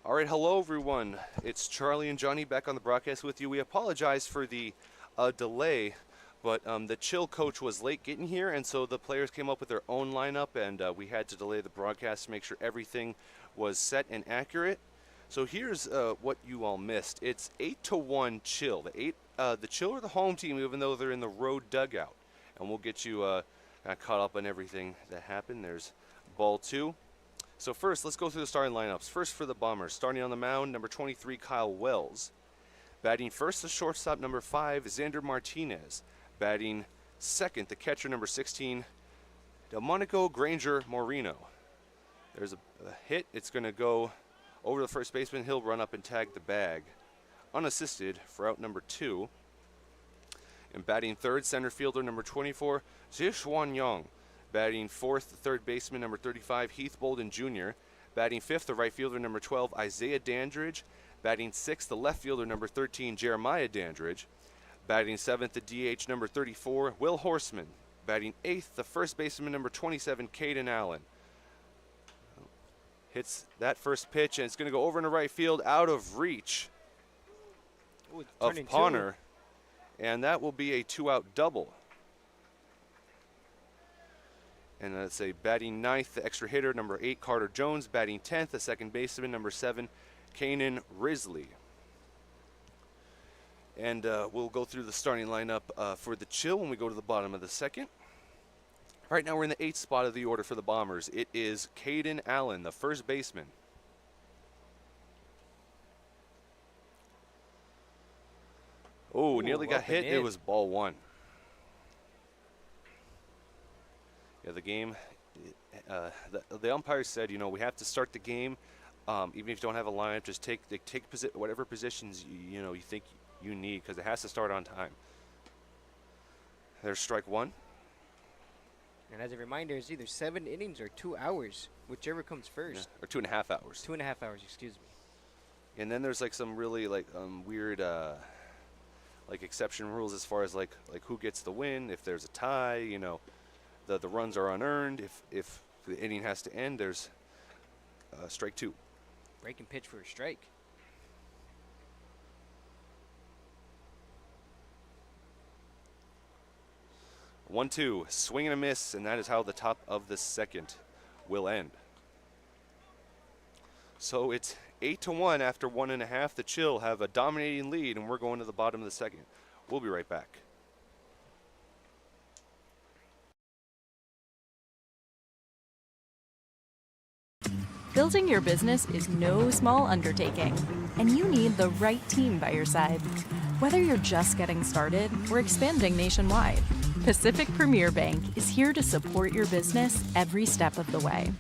All right, hello everyone. It's Charlie and Johnny back on the broadcast with you. We apologize for the delay, but the chill coach was late getting here, and so the players came up with their own lineup, and we had to delay the broadcast to make sure everything was set and accurate. So here's what you all missed. It's 8-1 chill. The chill are the home team, even though they're in the road dugout, and we'll get you caught up on everything that happened. There's ball 2. So first, let's go through the starting lineups. First for the Bombers, starting on the mound, number 23, Kyle Wells. Batting first, the shortstop, number 5, Xander Martinez. Batting second, the catcher, number 16, Delmonico Granger Moreno. There's a hit. It's going to go over the first baseman. He'll run up and tag the bag. Unassisted for out number 2. And batting third, center fielder, number 24, Zixuan Yang. Batting fourth, the third baseman, number 35, Heath Bolden Jr. Batting fifth, the right fielder, number 12, Isaiah Dandridge. Batting sixth, the left fielder, number 13, Jeremiah Dandridge. Batting seventh, the DH, number 34, Will Horseman. Batting eighth, the first baseman, number 27, Caden Allen. Hits that first pitch, and it's going to go over into right field, out of reach of Pawner. And that will be a 2-out double. And let's say batting ninth, the extra hitter, number 8, Carter Jones. Batting 10th, the second baseman, number 7, Kanan Risley. And we'll go through the starting lineup for the chill when we go to the bottom of the second. Right now we're in the 8th spot of the order for the Bombers. It is Caden Allen, the first baseman. Oh, nearly got hit. It was ball 1. Yeah, the game, the umpires said, you know, we have to start the game, even if you don't have a lineup, just take whatever positions you think you need, because it has to start on time. There's strike 1. And as a reminder, it's either 7 innings or 2 hours, whichever comes first. Yeah, or 2.5 hours. 2.5 hours, excuse me. And then there's like some really weird exception rules as far as like who gets the win, if there's a tie, you know. The runs are unearned. If the inning has to end, there's strike 2. Breaking pitch for a strike. One, 2, swing and a miss, and that is how the top of the second will end. So it's 8-1 after 1.5. The Chill have a dominating lead, and we're going to the bottom of the second. We'll be right back. Building your business is no small undertaking, and you need the right team by your side. Whether you're just getting started or expanding nationwide, Pacific Premier Bank is here to support your business every step of the way.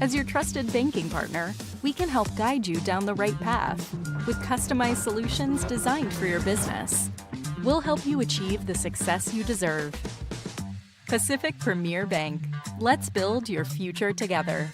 As your trusted banking partner, we can help guide you down the right path with customized solutions designed for your business. We'll help you achieve the success you deserve. Pacific Premier Bank. Let's build your future together.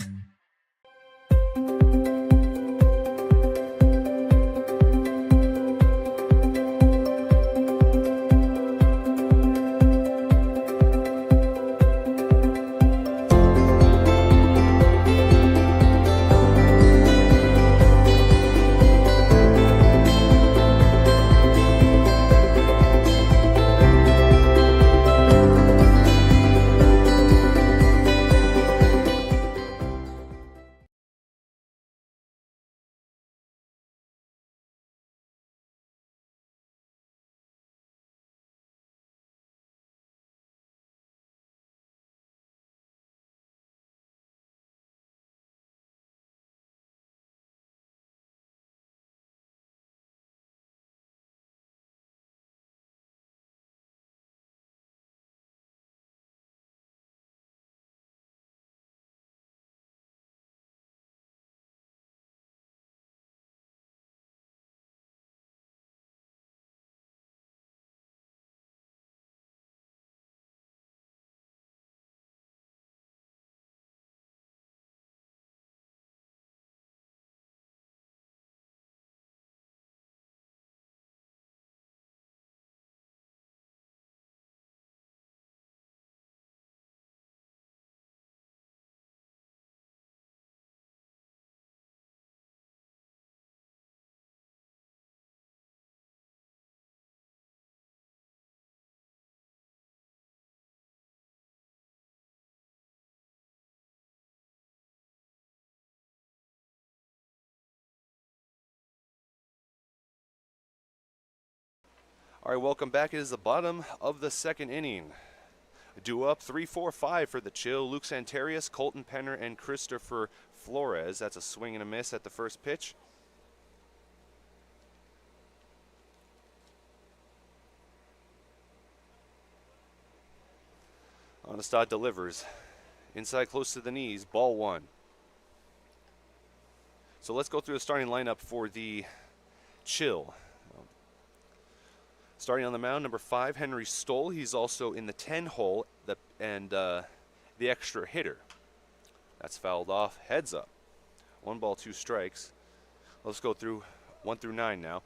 All right, welcome back. It is the bottom of the second inning. Due up 3-4-5 for the Chill. Luke Santarius, Colton Penner, and Christopher Flores. That's a swing and a miss at the first pitch. Onestad delivers. Inside close to the knees, ball one. So let's go through the starting lineup for the Chill. Starting on the mound, number 5, Henry Stoll. He's also in the 10 hole and the extra hitter. That's fouled off. Heads up. 1 ball, 2 strikes. Let's go through 1 through 9 now.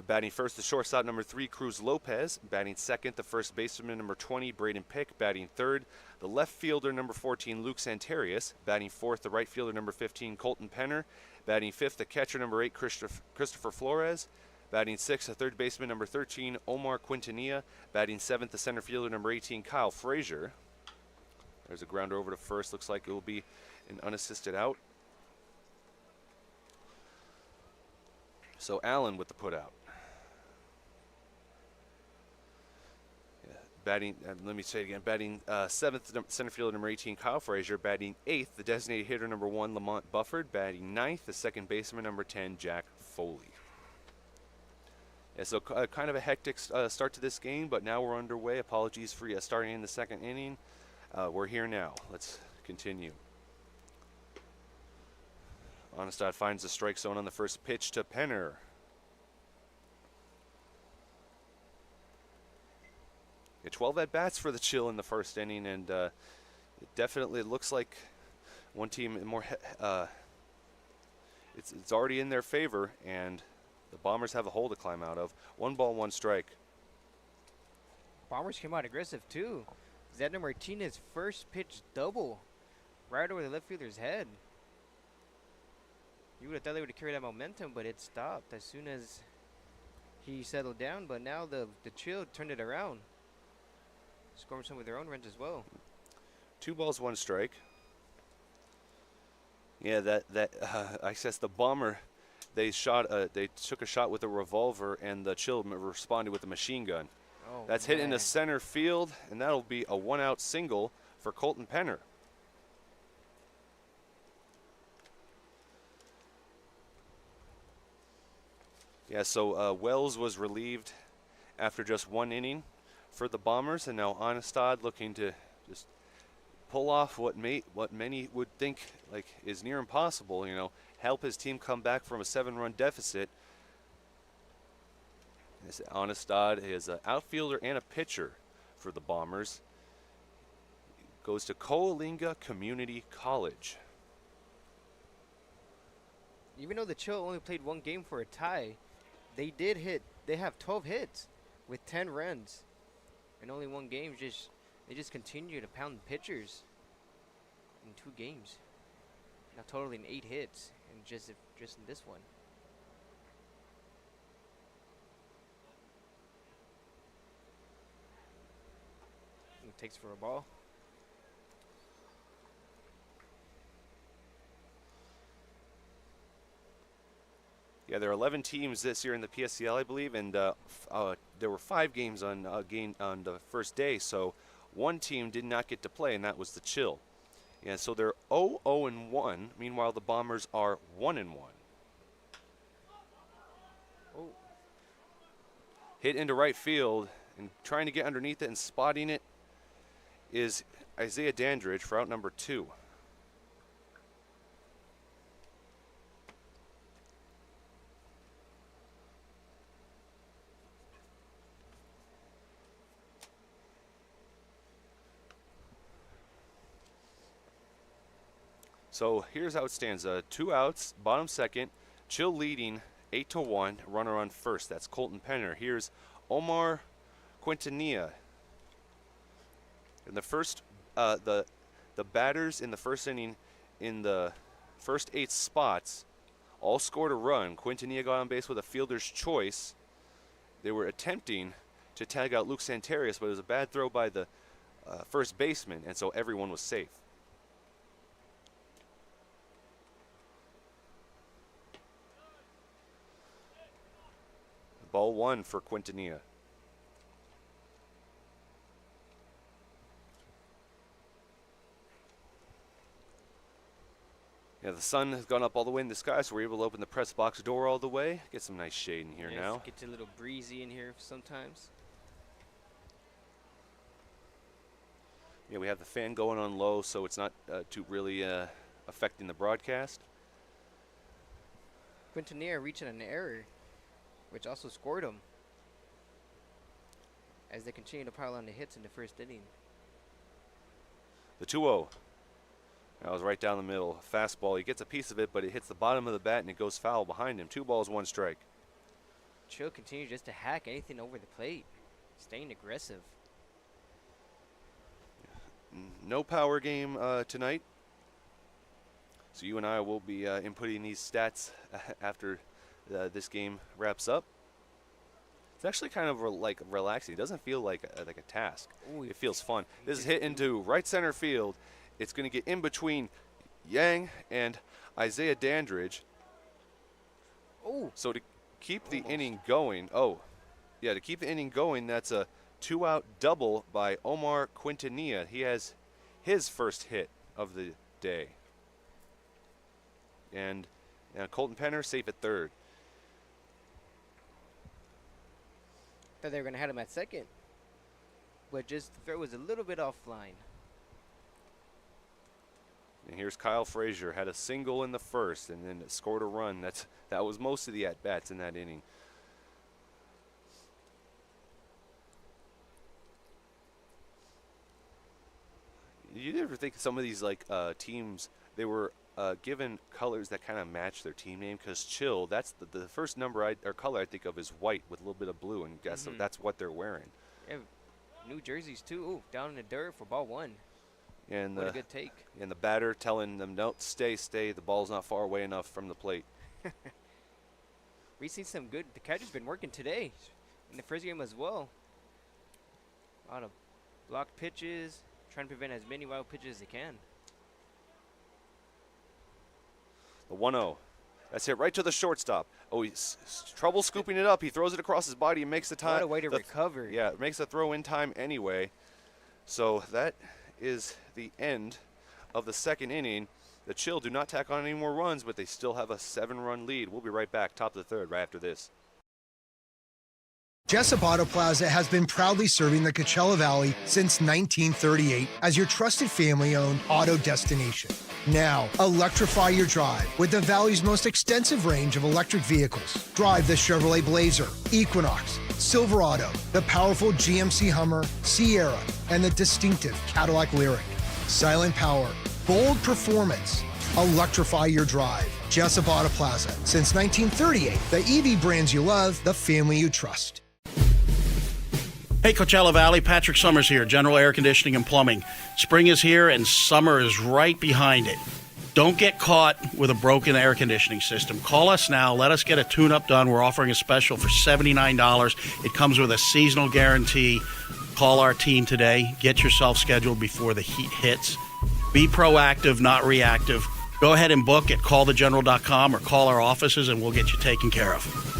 Batting first, the shortstop, number 3, Cruz Lopez. Batting second, the first baseman, number 20, Braden Pick. Batting third, the left fielder, number 14, Luke Santarius. Batting fourth, the right fielder, number 15, Colton Penner. Batting fifth, the catcher, number 8, Christopher Flores. Batting sixth, the third baseman, number 13, Omar Quintanilla. Batting seventh, the center fielder, number 18, Kyle Frazier. There's a grounder over to first. Looks like it will be an unassisted out. So Allen with the put out. Batting, let me say it again, batting seventh, center fielder number 18, Kyle Frazier. Batting eighth, the designated hitter number 1, Lamont Bufford. Batting ninth, the second baseman number 10, Jack Foley. Yeah, so kind of a hectic start to this game, but now we're underway. Apologies for starting in the second inning. We're here now. Let's continue. Onestad finds the strike zone on the first pitch to Penner. Yeah, 12 at-bats for the Chill in the first inning, and it definitely looks like one team more. It's already in their favor, and the Bombers have a hole to climb out of. 1 ball, 1 strike. Bombers came out aggressive too. Zedner Martinez first pitch double right over the left fielder's head. You would have thought they would have carried that momentum, but it stopped as soon as he settled down. But now the Chill turned it around, scoring some of their own runs as well. 2 balls, 1 strike. Yeah, I guess the Bomber, they took a shot with a revolver, and the Chill responded with a machine gun. Oh, that's hit into center field, and that'll be a 1-out single for Colton Penner. Yeah, so Wells was relieved after just 1 inning for the Bombers, and now Onestad looking to just pull off what many would think like is near impossible. You know, help his team come back from a 7-run deficit. Onestad is an outfielder and a pitcher for the Bombers. Goes to Coalinga Community College. Even though the Chill only played 1 game for a tie, they have 12 hits with 10 runs and only 1 game. They just continue to pound the pitchers in 2 games. Now totaling 8 hits and just in this one. He takes for a ball. Yeah, there are 11 teams this year in the PSCL, I believe, and there were 5 games on the first day, so 1 team did not get to play, and that was the Chill. Yeah, so they're 0-0-1. Meanwhile, the Bombers are 1-1. Oh. Hit into right field, and trying to get underneath it and spotting it is Isaiah Dandridge for out number 2. So here's how it stands. 2 outs, bottom second, Chill leading 8-1, runner on first. That's Colton Penner. Here's Omar Quintanilla. In the first, the batters in the first inning, in the first 8 spots, all scored a run. Quintanilla got on base with a fielder's choice. They were attempting to tag out Luke Santarius, but it was a bad throw by the first baseman, and so everyone was safe. Ball 1 for Quintanilla. Yeah, the sun has gone up all the way in the sky, so we're able to open the press box door all the way. Get some nice shade in here now. Gets a little breezy in here sometimes. Yeah, we have the fan going on low, so it's not too really affecting the broadcast. Quintanilla reaching an error, which also scored him as they continue to pile on the hits in the first inning. The 2-0. That was right down the middle. Fastball. He gets a piece of it, but it hits the bottom of the bat and it goes foul behind him. 2 balls, 1 strike. Chill continues just to hack anything over the plate, staying aggressive. No power game tonight. So you and I will be inputting these stats after this game wraps up. It's actually kind of like relaxing. It doesn't feel like a task. Ooh, It feels fun. This is hit into right center field. It's going to get in between Yang and Isaiah Dandridge. Oh, So to keep the inning going, to keep the inning going, that's a 2-out double by Omar Quintanilla. He has his first hit of the day. And Colton Penner safe at third. thought they were gonna have him at second, but just the throw was a little bit offline. And here's Kyle Frazier, had a single in the first and then scored a run. That was most of the at-bats in that inning. You ever think some of these teams, they were given colors that kind of match their team name? Because Chill, that's the first number or color I think of is white with a little bit of blue, and guess that's what they're wearing. Yeah, new jerseys too. Ooh, down in the dirt for ball 1. And What a good take. And the batter telling them, "Don't stay. The ball's not far away enough from the plate." We've seen some good. The catcher's been working today in the first game as well. A lot of blocked pitches, trying to prevent as many wild pitches as they can. The 1-0. That's hit right to the shortstop. Oh, he's trouble scooping it up. He throws it across his body and makes the time. What a way to recover. Yeah, it makes a throw in time anyway. So that is the end of the second inning. The Chill do not tack on any more runs, but they still have a 7-run lead. We'll be right back, top of the third, right after this. Jessup Auto Plaza has been proudly serving the Coachella Valley since 1938 as your trusted family-owned auto destination. Now, electrify your drive with the Valley's most extensive range of electric vehicles. Drive the Chevrolet Blazer, Equinox, Silverado, the powerful GMC Hummer, Sierra, and the distinctive Cadillac Lyriq. Silent power, bold performance. Electrify your drive. Jessup Auto Plaza. Since 1938, the EV brands you love, the family you trust. Hey, Coachella Valley, Patrick Summers here, General Air Conditioning and Plumbing. Spring is here and summer is right behind it. Don't get caught with a broken air conditioning system. Call us now. Let us get a tune-up done. We're offering a special for $79. It comes with a seasonal guarantee. Call our team today. Get yourself scheduled before the heat hits. Be proactive, not reactive. Go ahead and book at callthegeneral.com or call our offices and we'll get you taken care of.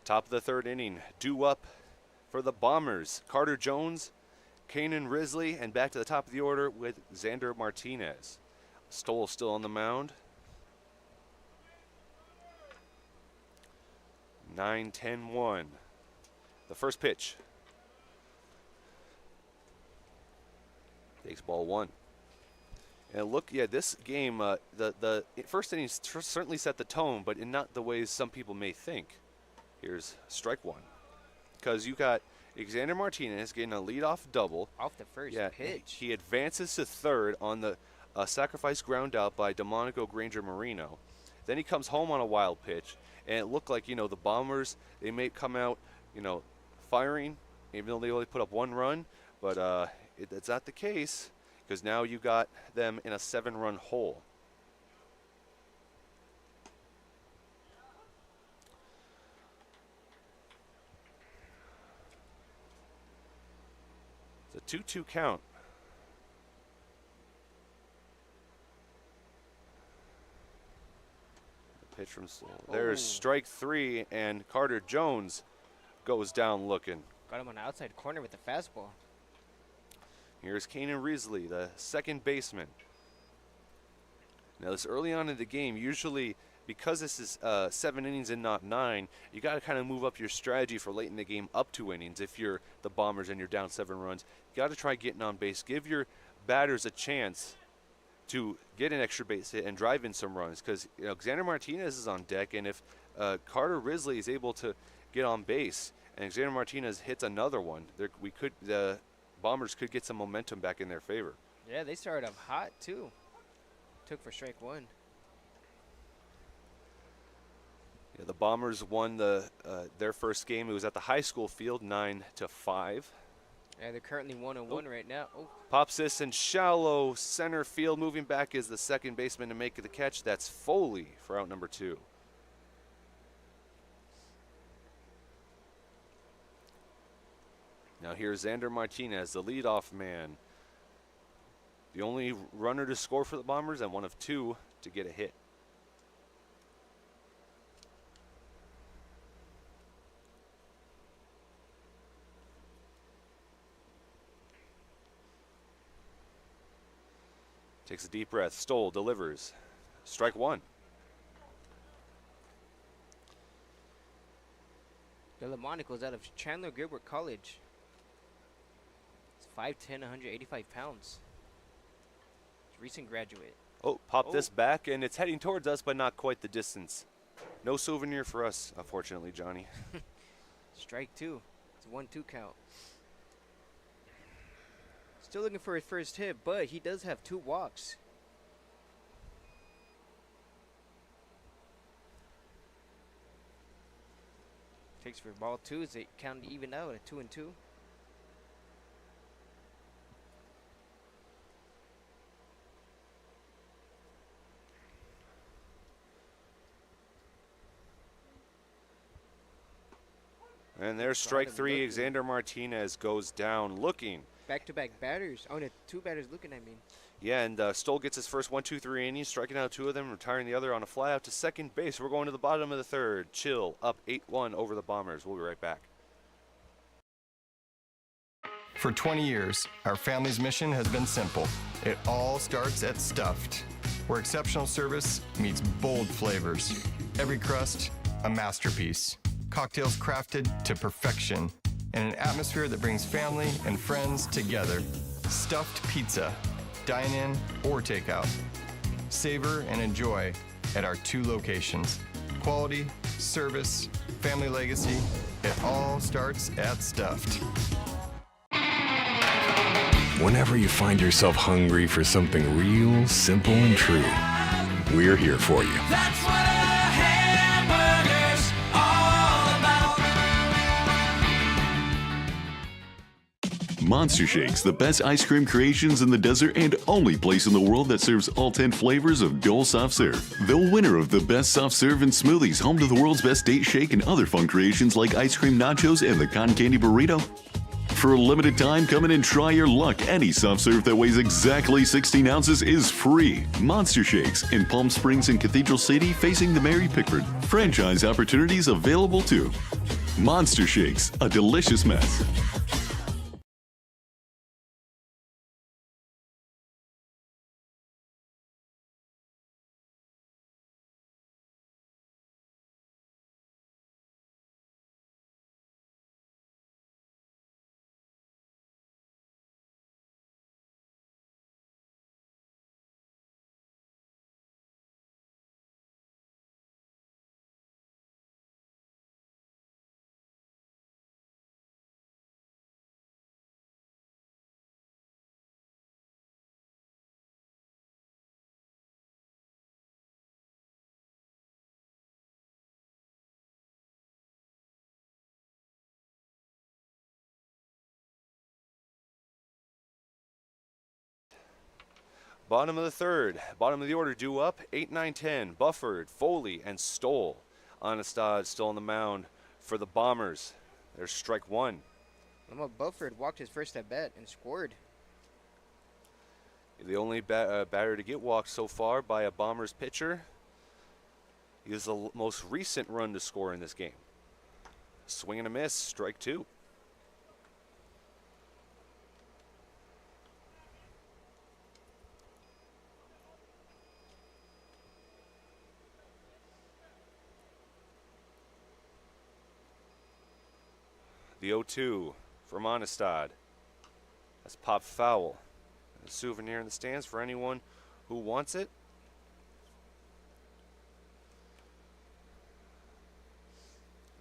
Top of the third inning, due up for the Bombers. Carter Jones, Kanan Risley, and back to the top of the order with Xander Martinez. Stoll still on the mound. 9-10-1. The first pitch. Takes ball 1. And look, this game, the first inning certainly set the tone, but in not the ways some people may think. Here's strike 1. Because you got Xander Martinez getting a leadoff double. Off the first pitch. He advances to third on the sacrifice ground out by DeMonico Granger Marino. Then he comes home on a wild pitch, and it looked like, the Bombers, they may come out, firing, even though they only put up 1 run. But it's not the case, because now you got them in a 7-run hole. 2-2 count. The pitch from Stoll. There's strike 3, and Carter Jones goes down looking. Got him on the outside corner with the fastball. Here's Kanan Risley, the second baseman. Now, this early on in the game, usually because this is 7 innings and not 9, you got to kind of move up your strategy for late in the game up 2 innings. If you're the Bombers and you're down 7 runs, you got to try getting on base. Give your batters a chance to get an extra base hit and drive in some runs, because Xander Martinez is on deck, and if Carter Risley is able to get on base and Xander Martinez hits another one, the Bombers could get some momentum back in their favor. Yeah, they started off hot too. Took for strike 1. Yeah, the Bombers won their first game. It was at the high school field, 9-5. Yeah, they're currently 1-1 right now. Oh, Pops this in shallow center field. Moving back is the second baseman to make the catch. That's Foley for out number 2. Now here's Xander Martinez, the leadoff man. The only runner to score for the Bombers and one of 2 to get a hit. Takes a deep breath. Stoll delivers. Strike 1. Delmonico's out of Chandler Gilbert College. He's 5'10", 185 pounds. Recent graduate. Oh, pop this back, and it's heading towards us, but not quite the distance. No souvenir for us, unfortunately, Johnny. Strike 2. It's a 1-2 count. Still looking for his first hit, but he does have 2 walks. Takes for ball 2 as they count even out at 2-2. And there's strike 3. Xander Martinez goes down looking. Back-to-back batters. Oh, no, 2 batters looking, I mean. Yeah, and Stoll gets his first 1-2-3 innings, striking out 2 of them, retiring the other on a fly out to second base. We're going to the bottom of the 3rd. Chill up 8-1 over the Bombers. We'll be right back. For 20 years, our family's mission has been simple. It all starts at Stuffed, where exceptional service meets bold flavors. Every crust, a masterpiece. Cocktails crafted to perfection in an atmosphere that brings family and friends together. Stuffed pizza, dine in or take out. Savor and enjoy at our 2 locations. Quality, service, family legacy, it all starts at Stuffed. Whenever you find yourself hungry for something real, simple, and true, we're here for you. That's what a hamburger's all about. Monster Shakes, the best ice cream creations in the desert and only place in the world that serves all 10 flavors of Dole Soft Serve. The winner of the best soft serve and smoothies, home to the world's best date shake and other fun creations like ice cream nachos and the cotton candy burrito. For a limited time, come in and try your luck. Any soft serve that weighs exactly 16 ounces is free. Monster Shakes in Palm Springs and Cathedral City facing the Mary Pickford. Franchise opportunities available too. Monster Shakes, a delicious mess. Bottom of the 3rd, bottom of the order due up, 8, 9, 10, Bufford, Foley, and Stoll. Onestad still on the mound for the Bombers. There's strike 1. Lamont Bufford walked his first at bat and scored. The only batter to get walked so far by a Bombers pitcher. He is the most recent run to score in this game. Swing and a miss, strike 2. The 0-2 from Onestad. That's popped foul. A souvenir in the stands for anyone who wants it.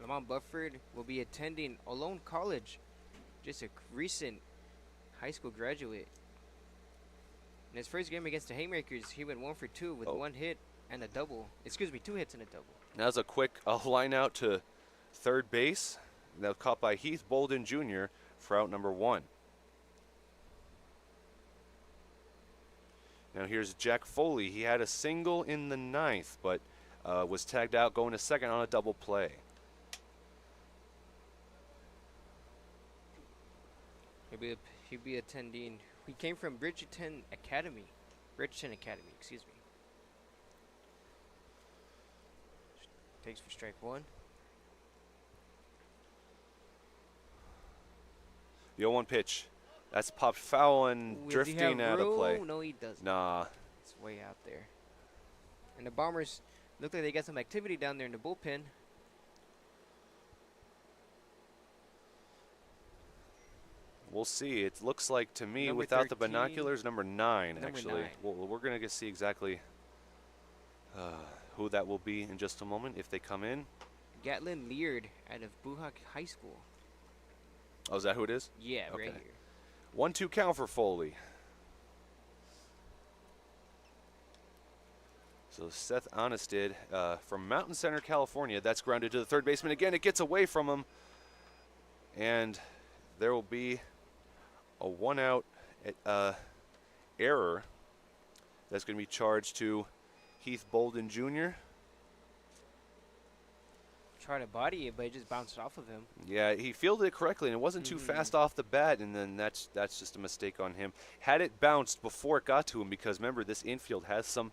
Lamont Bufford will be attending Olone College, just a recent high school graduate. In his first game against the Haymakers, he went 1 for 2 with 1 hit and a double. Excuse me, 2 hits and a double. Now it's a quick line out to third base. Now caught by Heath Bolden Jr. for out number 1. Now here's Jack Foley. He had a single in the 9th, but was tagged out going to second on a double play. He'll be attending. He came from Bridgeton Academy, excuse me. Takes for strike 1. The 0-1 pitch. That's popped foul and Ooh, does he drifting have out of play. room? No, he doesn't. Nah. It's way out there. And the Bombers look like they got some activity down there in the bullpen. We'll see. It looks like to me, Number without the 13, binoculars, number 9, number actually. 9. We're going to see exactly who that will be in just a moment if they come in. Gatlin Leard out of Buhak High School. Oh, is that who it is? Yeah, Okay. right here. 1-2 count for Foley. So Seth Onestad from Mountain Center, California. That's grounded to the third baseman. Again, it gets away from him. And there will be a 1-out error that's going to be charged to Heath Bolden Jr. Tried to body it, but it just bounced off of him. Yeah, he fielded it correctly, and it wasn't too fast off the bat, and then that's just a mistake on him. Had it bounced before it got to him, because remember, this infield has some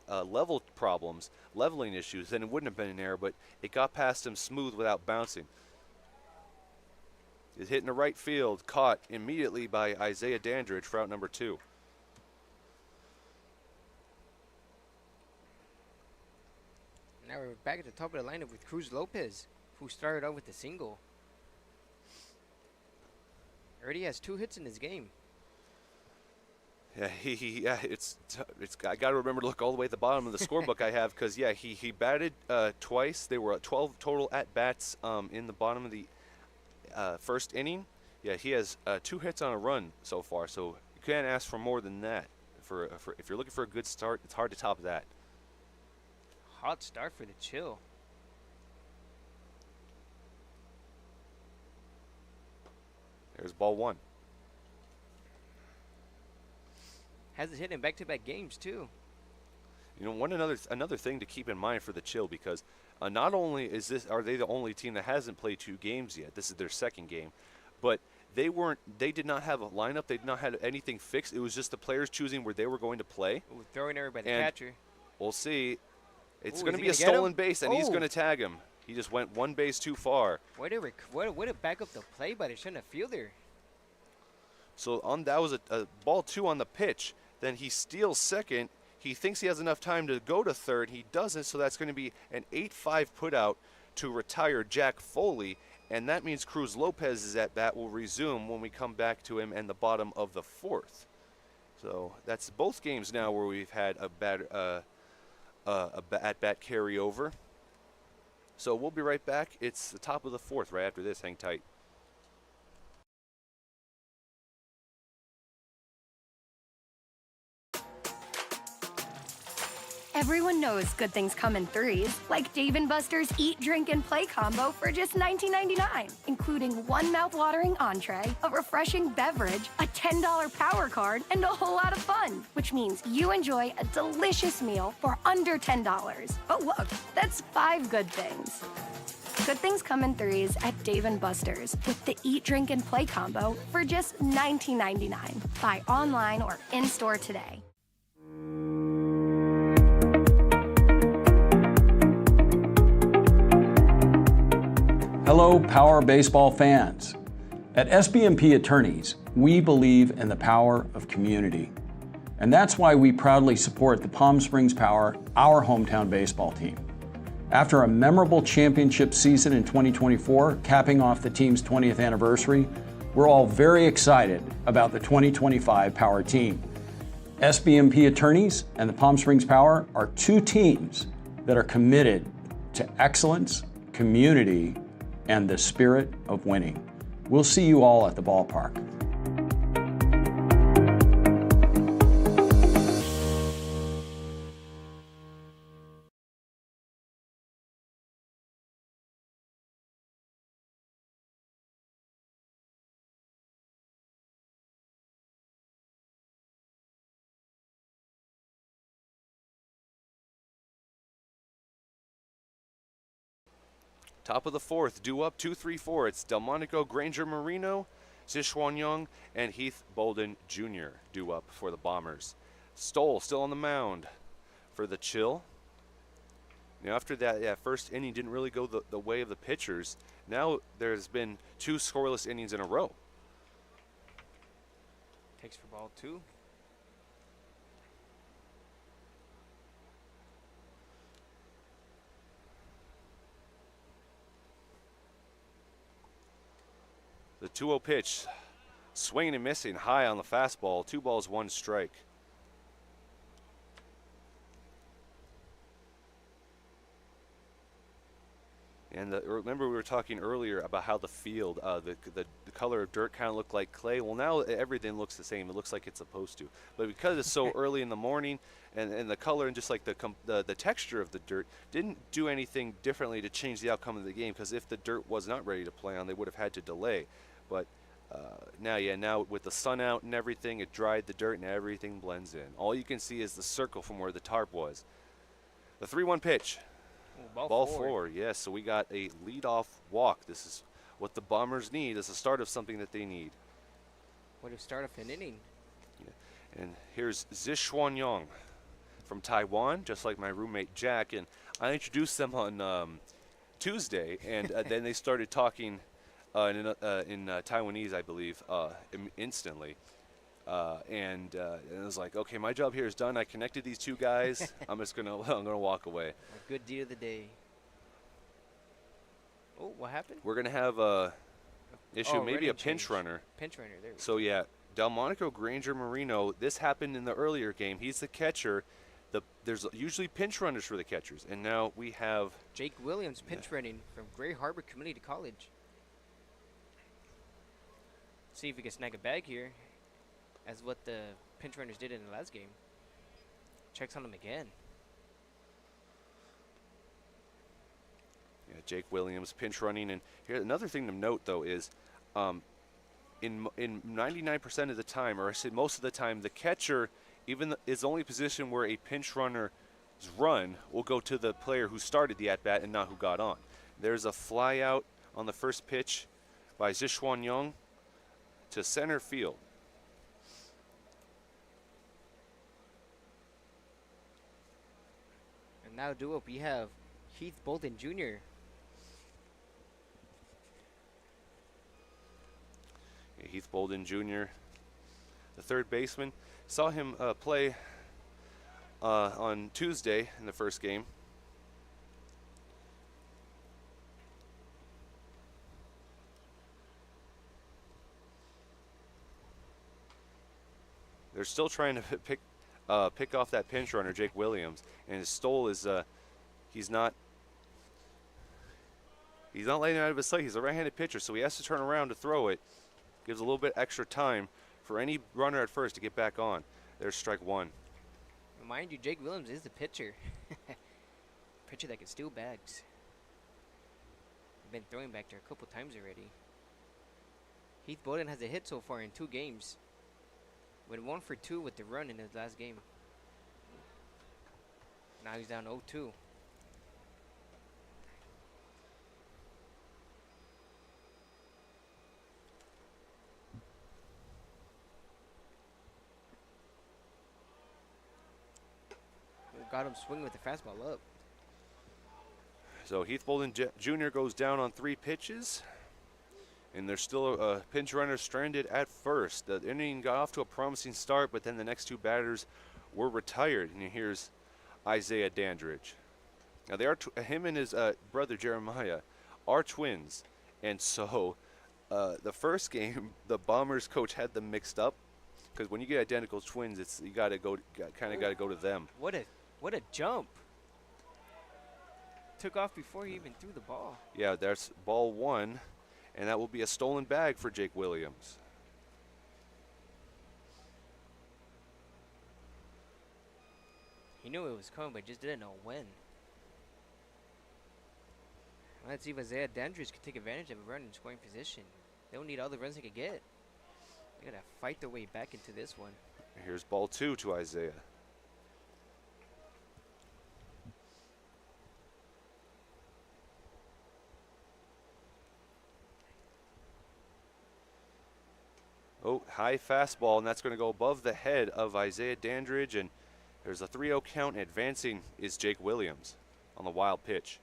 level problems, leveling issues, then it wouldn't have been an error, but it got past him smooth without bouncing. It's hit in the right field, caught immediately by Isaiah Dandridge for out number 2. Now we're back at the top of the lineup with Cruz Lopez, who started out with a single. Already has 2 hits in his game. Yeah, I got to remember to look all the way at the bottom of the scorebook I have, because yeah, he batted twice. There were 12 total at bats in the bottom of the first inning. Yeah, he has 2 hits on a run so far, so you can't ask for more than that. For if you're looking for a good start, it's hard to top that. Hot start for the Chill. There's ball 1. Has it hit in back-to-back games too. You know, another thing to keep in mind for the Chill, because not only are they the only team that hasn't played 2 games yet. This is their 2nd game, but they did not have a lineup. They did not have anything fixed. It was just the players choosing where they were going to play. Ooh, throwing everybody And catcher. We'll see. It's Ooh, going is to he be a gonna get stolen him? base, and he's Oh. going to tag him. He just went 1 base too far. Way to back up the play by the center fielder. So that was a ball 2 on the pitch. Then he steals second. He thinks he has enough time to go to third. He doesn't, so that's going to be an 8-5 putout to retire Jack Foley. And that means Cruz Lopez's at bat will resume when we come back to him in the bottom of the 4th. So that's both games now where we've had a at-bat carryover. So we'll be right back. It's the top of the 4th right after this. Hang tight. Everyone knows good things come in threes, like Dave & Buster's Eat, Drink, and Play combo for just $19.99, including 1 mouth-watering entree, a refreshing beverage, a $10 power card, and a whole lot of fun, which means you enjoy a delicious meal for under $10. Oh, look, that's 5 good things. Good things come in threes at Dave & Buster's with the Eat, Drink, and Play combo for just $19.99. Buy online or in-store today. Hello, Power Baseball fans. At SBMP Attorneys, we believe in the power of community. And that's why we proudly support the Palm Springs Power, our hometown baseball team. After a memorable championship season in 2024, capping off the team's 20th anniversary, we're all very excited about the 2025 Power team. SBMP Attorneys and the Palm Springs Power are two teams that are committed to excellence, community, and the spirit of winning. We'll see you all at the ballpark. Top of the fourth, due up 2-3-4. It's Delmonico Granger Marino, Sichuan Young, and Heath Bolden Jr. due up for the Bombers. Stoll still on the mound for the Chill. Now after that first inning didn't really go the way of the pitchers. Now there's been 2 scoreless innings in a row. Takes for ball 2. The 2-0 pitch, swinging and missing, high on the fastball. 2 balls, 1 strike. And remember we were talking earlier about how the field, the color of dirt kind of looked like clay. Well, now everything looks the same. It looks like it's supposed to. But because it's so early in the morning, and the color and just like the texture of the dirt didn't do anything differently to change the outcome of the game. Because if the dirt was not ready to play on, they would have had to delay. But now with the sun out and everything, it dried the dirt and everything blends in. All you can see is the circle from where the tarp was. The 3-1 pitch. Ooh, ball 4, yes. So we got a leadoff walk. This is what the Bombers need. It's the start of something that they need. What to start off an inning? Yeah. And here's Sichuan Young from Taiwan, just like my roommate Jack. And I introduced them on Tuesday, and then they started talking in Taiwanese, I believe, instantly. And it was like, okay, my job here is done. I connected these 2 guys. I'm gonna walk away. A good deed of the day. Oh, what happened? We're gonna have a issue, maybe a pinch runner. Pinch runner, there we go. So yeah, Delmonico Granger Marino. This happened in the earlier game. He's the catcher. There's usually pinch runners for the catchers, and now we have Jake Williams pinch running from Gray Harbor Community College. See if we can snag a bag here, as what the pinch runners did in the last game. Checks on him again. Yeah, Jake Williams pinch running. And here another thing to note though is, in 99% of the time, or I said most of the time, the catcher is the only position where a pinch runner's run will go to the player who started the at bat and not who got on. There's a fly out on the first pitch by Sichuan Young to center field. And now due up, we have Heath Bolden Jr. Heath Bolden Jr., the third baseman. Saw him play on Tuesday in the first game. They're still trying to pick off that pinch runner, Jake Williams, and his Stoll is he's not letting it out of his sight. He's a right-handed pitcher, so he has to turn around to throw it. Gives a little bit extra time for any runner at first to get back on. There's strike 1. Mind you, Jake Williams is the pitcher. Pitcher that can steal bags. Been throwing back there a couple times already. Heath Bolden has a hit so far in 2 games. Went 1 for 2 with the run in his last game. Now he's down 0-2. got him swinging with the fastball up. So Heath Bolden Jr. goes down on 3 pitches. And there's still a pinch runner stranded at first. The inning got off to a promising start, but then the next 2 batters were retired. And here's Isaiah Dandridge. Now, they are him and his brother Jeremiah are twins. And so the first game, the Bombers coach had them mixed up. Because when you get identical twins, you got to go to them. What a jump. Took off before he even threw the ball. Yeah, that's ball 1. And that will be a stolen bag for Jake Williams. He knew it was coming, but just didn't know when. Let's see if Isaiah Dandridge can take advantage of a run in scoring position. They don't need all the runs they could get. They gotta fight their way back into this one. Here's ball 2 to Isaiah. Oh, high fastball, and that's going to go above the head of Isaiah Dandridge, and there's a 3-0 count, and advancing is Jake Williams on the wild pitch.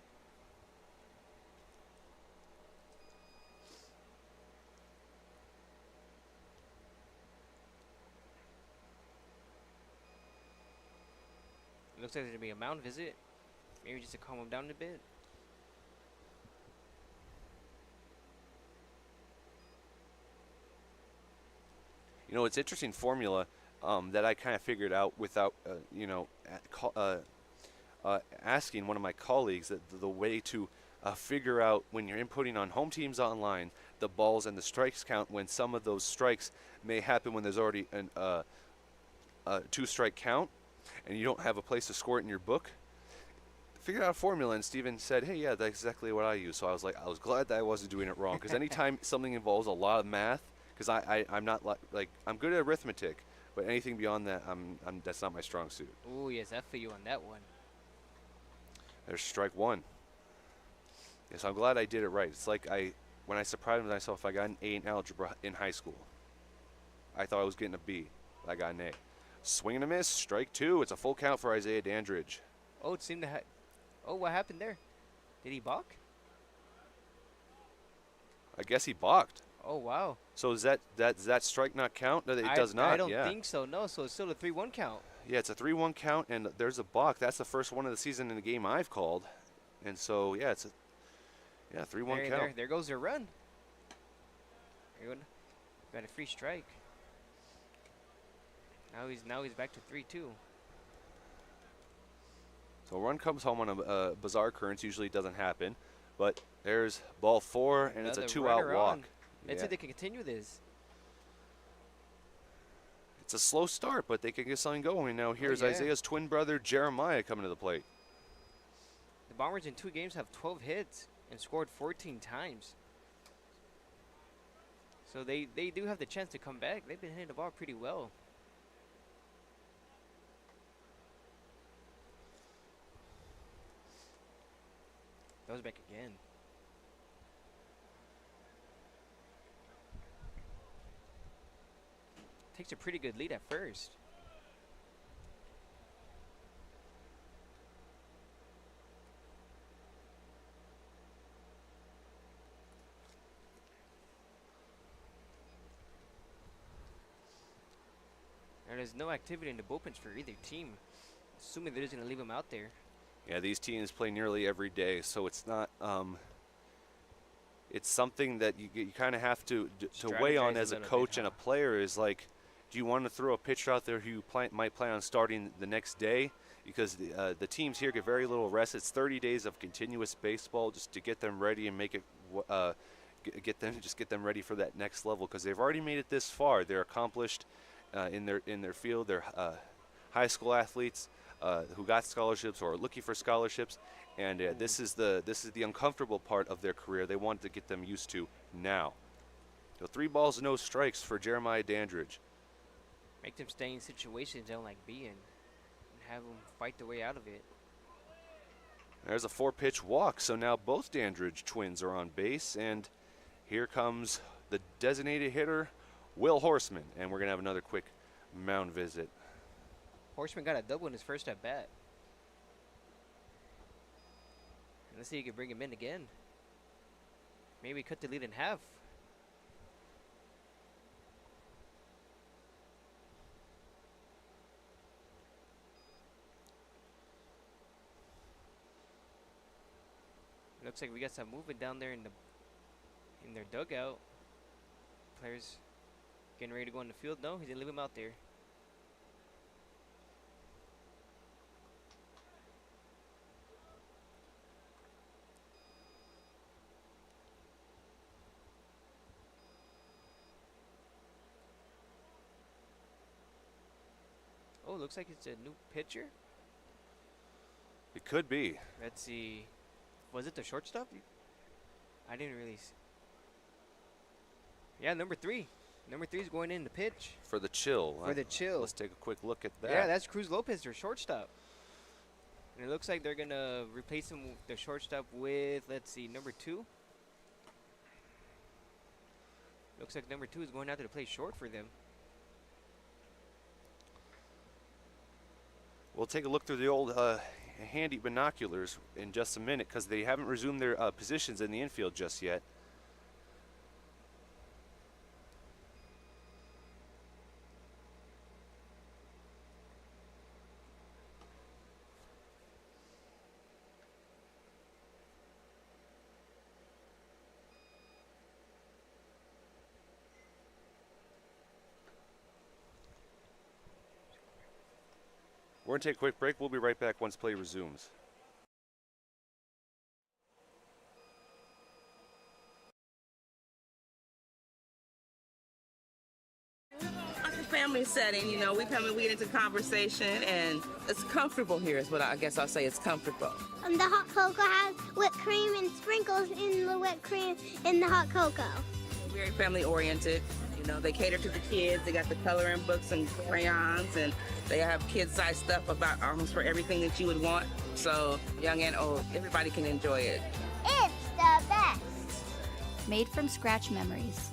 Looks like there's going to be a mound visit. Maybe just to calm him down a bit. You know, it's interesting formula that I kind of figured out without, asking one of my colleagues that the way to figure out when you're inputting on home teams online the balls and the strikes count when some of those strikes may happen when there's already a 2-strike count and you don't have a place to score it in your book. Figured out a formula, and Steven said, hey, yeah, that's exactly what I use. So I was glad that I wasn't doing it wrong, because anytime something involves a lot of math, because I'm not like I'm good at arithmetic, but anything beyond that, that's not my strong suit. Oh yes, I feel you on that one. There's strike 1. Yes, I'm glad I did it right. It's like when I surprised myself, I got an A in algebra in high school. I thought I was getting a B, but I got an A. Swing and a miss, strike 2. It's a full count for Isaiah Dandridge. Oh, it seemed to oh, what happened there? Did he balk? I guess he balked. Oh, wow. So does that strike not count? No, it does not. I don't think so. No, so it's still a 3-1 count. Yeah, it's a 3-1 count, and there's a balk. That's the first one of the season in the game I've called, and so yeah, it's a 3-1 count. There goes their run. Got a free strike. Now he's back to 3-2. So a run comes home on a bizarre occurrence. Usually doesn't happen, but there's ball 4, and it's a 2-out walk. Let's see if they can continue this. It's a slow start, but they can get something going. Now here's Isaiah's twin brother Jeremiah coming to the plate. The Bombers in 2 games have 12 hits and scored 14 times. So they do have the chance to come back. They've been hitting the ball pretty well. Goes back again. Takes a pretty good lead at first. And there's no activity in the bullpens for either team. Assuming they're just going to leave him out there. Yeah, these teams play nearly every day, so it's not. It's something that you kind of have to weigh on as a coach and a player. Is like, do you want to throw a pitcher out there who you might plan on starting the next day? Because the teams here get very little rest. It's 30 days of continuous baseball just to get them ready and make it get them ready for that next level. Because they've already made it this far. They're accomplished in their field. They're high school athletes who got scholarships or are looking for scholarships. And this is the uncomfortable part of their career. They want to get them used to now. So 3 balls, no strikes for Jeremiah Dandridge. Make them stay in situations they don't like being, and have them fight their way out of it. There's a 4-pitch walk. So now both Dandridge twins are on base, and here comes the designated hitter, Will Horseman, and we're gonna have another quick mound visit. Horseman got a double in his first at bat. Let's see if you can bring him in again. Maybe cut the lead in half. Looks like we got some movement down there in their dugout. Players getting ready to go on the field. No, he's gonna leave him out there. Oh, looks like it's a new pitcher. It could be. Let's see. Was it the shortstop? I didn't really see. Yeah, number 3. Number 3 is going in the pitch. For the chill. For the chill. Let's take a quick look at that. Yeah, that's Cruz Lopez, their shortstop. And it looks like they're going to replace him, the shortstop, with, let's see, number 2. Looks like number 2 is going out to play short for them. We'll take a look through the old handy binoculars in just a minute because they haven't resumed their positions in the infield just yet. We're going to take a quick break. We'll be right back once play resumes. Like a family setting, you know, we come and we get into conversation, and it's comfortable here is what I guess I'll say. It's comfortable. The hot cocoa has whipped cream and sprinkles in the whipped cream in the hot cocoa. Very family oriented. You know, they cater to the kids. They got the coloring books and crayons, and they have kid-sized stuff about almost for everything that you would want. So young and old, everybody can enjoy it. It's the best. Made from scratch memories.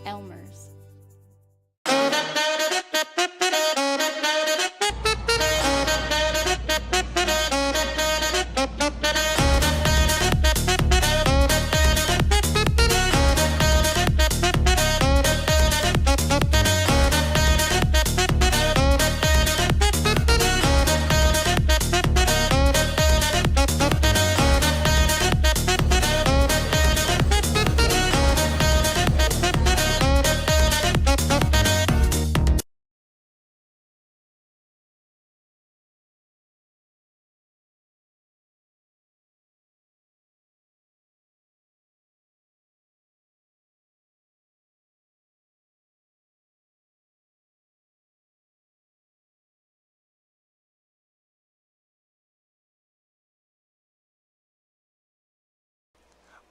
Elmer's.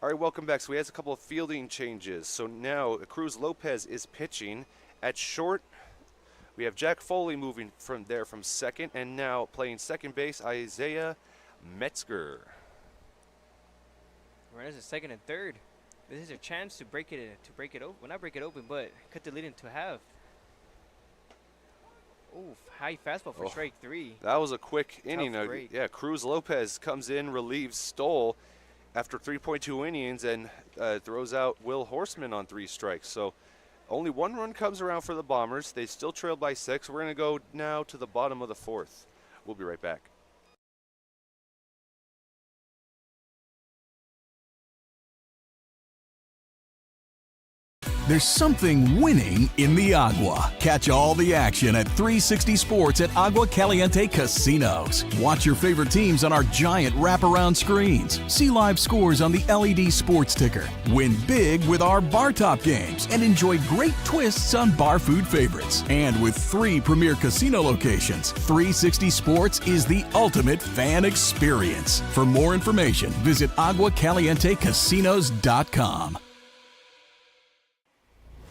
All right, welcome back. So we have a couple of fielding changes. So now Cruz Lopez is pitching at short. We have Jack Foley moving from second, and now playing second base, Isaiah Metzger. Runners at second and third. This is a chance to break it open. Well, not break it open, but cut the lead into half. Ooh, high fastball for strike 3. That was a quick inning. break. Yeah, Cruz Lopez comes in, relieves Stoll after 3.2 innings, and throws out Will Horseman on 3 strikes. So only 1 run comes around for the Bombers. They still trail by 6. We're going to go now to the bottom of the 4th. We'll be right back. There's something winning in the agua. Catch all the action at 360 Sports at Agua Caliente Casinos. Watch your favorite teams on our giant wraparound screens. See live scores on the LED sports ticker. Win big with our bar top games and enjoy great twists on bar food favorites. And with 3 premier casino locations, 360 Sports is the ultimate fan experience. For more information, visit aguacalientecasinos.com.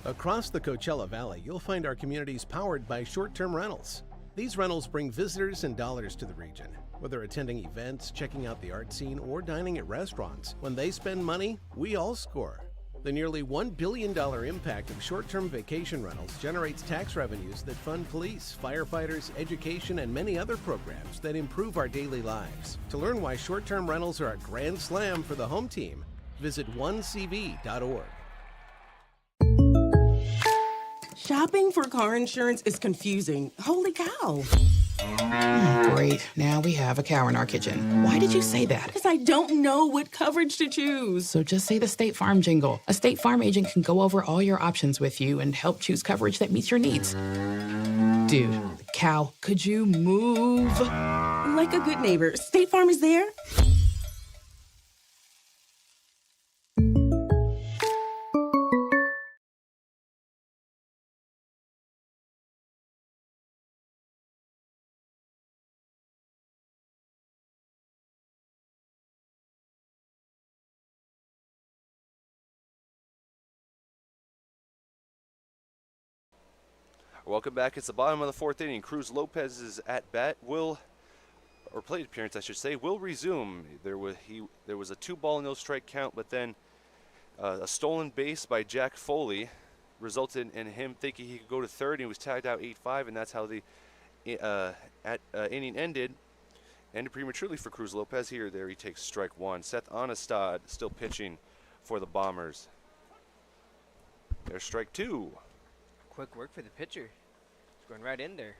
Across the Coachella Valley, you'll find our communities powered by short-term rentals. These rentals bring visitors and dollars to the region. Whether attending events, checking out the art scene, or dining at restaurants, when they spend money, we all score. The nearly $1 billion impact of short-term vacation rentals generates tax revenues that fund police, firefighters, education, and many other programs that improve our daily lives. To learn why short-term rentals are a grand slam for the home team, visit onecv.org. Shopping for car insurance is confusing. Holy cow. Great. Now we have a cow in our kitchen. Why did you say that? Because I don't know what coverage to choose. So just say the State Farm jingle. A State Farm agent can go over all your options with you and help choose coverage that meets your needs. Dude, cow, could you move? Like a good neighbor, State Farm is there. Welcome back. It's the bottom of the fourth inning. Cruz Lopez's at bat will, or plate appearance, I should say, will resume. There was a 2-ball no strike count, but then a stolen base by Jack Foley resulted in him thinking he could go to third. He was tagged out 8-5, and that's how the inning ended. Ended prematurely for Cruz Lopez. Here, there he takes strike one. Seth Onestad still pitching for the Bombers. There's strike two. Quick work for the pitcher. He's going right in there.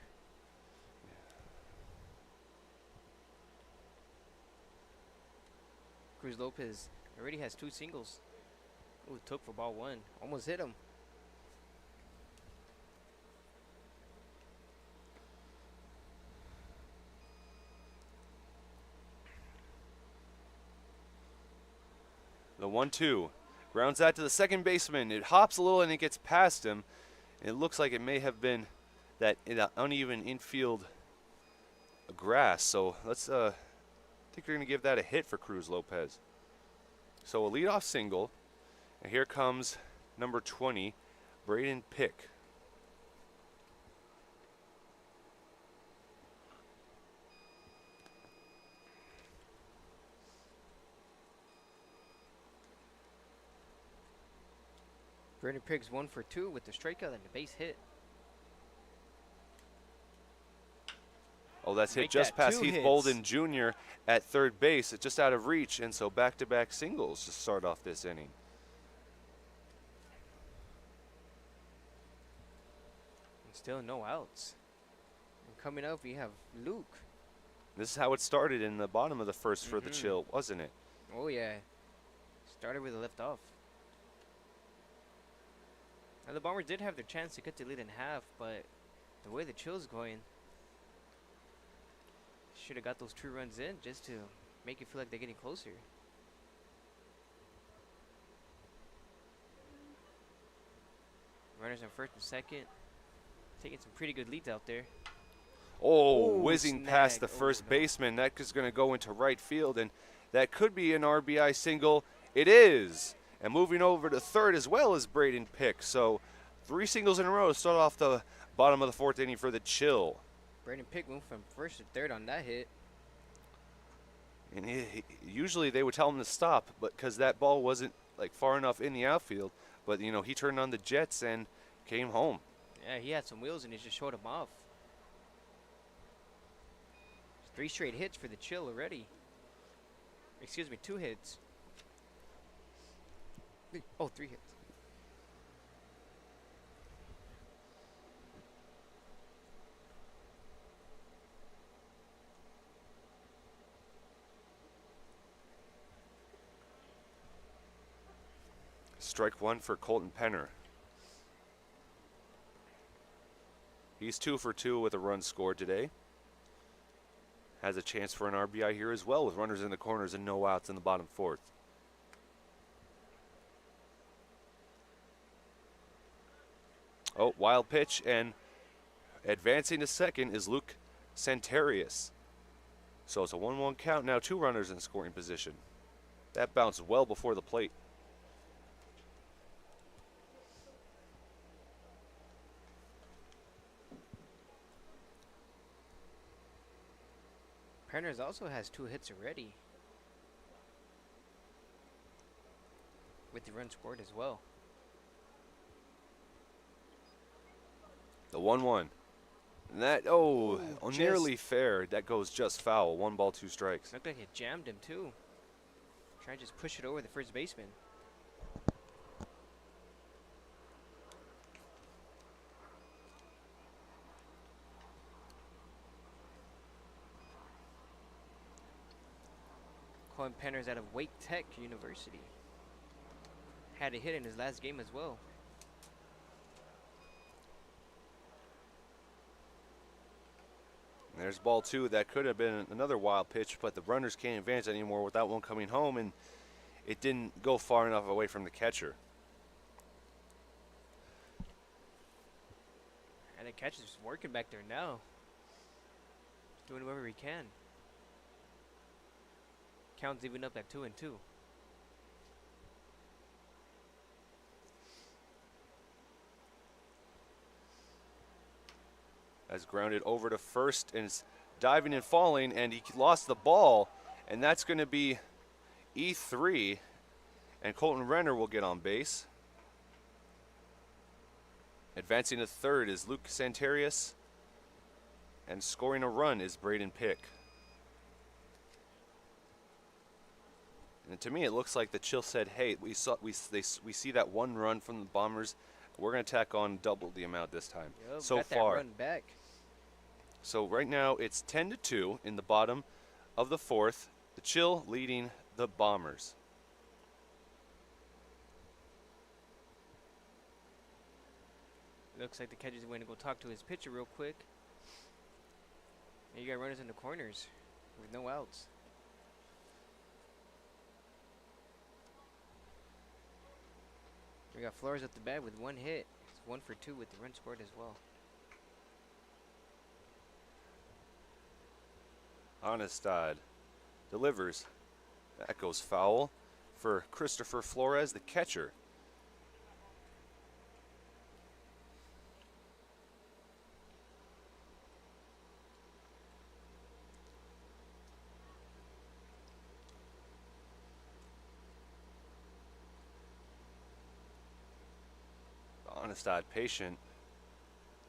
Cruz Lopez already has 2 singles. Ooh, took for ball 1. Almost hit him. The 1-2. Grounds out to the second baseman. It hops a little and it gets past him. It looks like it may have been that uneven infield grass. So let's I think we're going to give that a hit for Cruz Lopez. So a leadoff single. And here comes number 20, Braden Pick. Brandon Pigg's 1 for 2 with the strikeout and the base hit. Oh, that's hit Make just that past 2 Heath hits. Bolden Jr. at third base. It's just out of reach, and so back-to-back singles to start off this inning. And still no outs. And coming up, we have Luke. This is how it started in the bottom of the first for the Chill, wasn't it? Oh, yeah. Started with a lift off. Now, the Bombers did have their chance to get the lead in half, but the way the Chill's going, should have got those 2 runs in just to make it feel like they're getting closer. Runners on first and second. Taking some pretty good leads out there. Oh, Ooh, whizzing snag. past the first baseman. That is going to go into right field, and that could be an RBI single. It is. And moving over to third as well as Braden Pick. So 3 singles in a row to start off the bottom of the fourth inning for the Chill. Brandon Pick moved from first to third on that hit. And usually they would tell him to stop, but because that ball wasn't like far enough in the outfield. But you know, he turned on the jets and came home. Yeah, he had some wheels and he just showed him off. 3 straight hits for the Chill already. Excuse me, 2 hits. Oh, 3 hits. Strike one for Colton Penner. He's 2 for 2 with a run scored today. Has a chance for an RBI here as well with runners in the corners and no outs in the bottom fourth. Oh, wild pitch, and advancing to second is Luke Santarius. So it's a 1-1 count, now 2 runners in scoring position. That bounced well before the plate. Perners also has 2 hits already. with the run scored as well. The 1-1. And that, nearly fair. That goes just foul. 1 ball, 2 strikes. Looked like it jammed him too. Trying to just push it over the first baseman. Colin Penner's out of Wake Tech University. Had a hit in his last game as well. And there's ball 2. That could have been another wild pitch, but the runners can't advance anymore without one coming home, and it didn't go far enough away from the catcher. And the catcher's working back there now. He's doing whatever he can. Count's even up at 2-2. As grounded over to first and is diving and falling, and he lost the ball, and that's going to be E3, and Colton Renner will get on base. Advancing to third is Luke Santarius, and scoring a run is Braden Pick. And to me, it looks like the Chill said, "Hey, we see that 1 run from the Bombers. We're going to tack on double the amount this time." Yep, so got far, that run back. So right now it's 10-2 in the bottom of the 4th. The Chill leading the Bombers. Looks like the catcher's going to go talk to his pitcher real quick. And you got runners in the corners with no outs. We got Flores at the bat with 1 hit. It's 1 for 2 with the run scored as well. Honestad delivers. That goes foul for Christopher Flores, the catcher. Honestad, patient,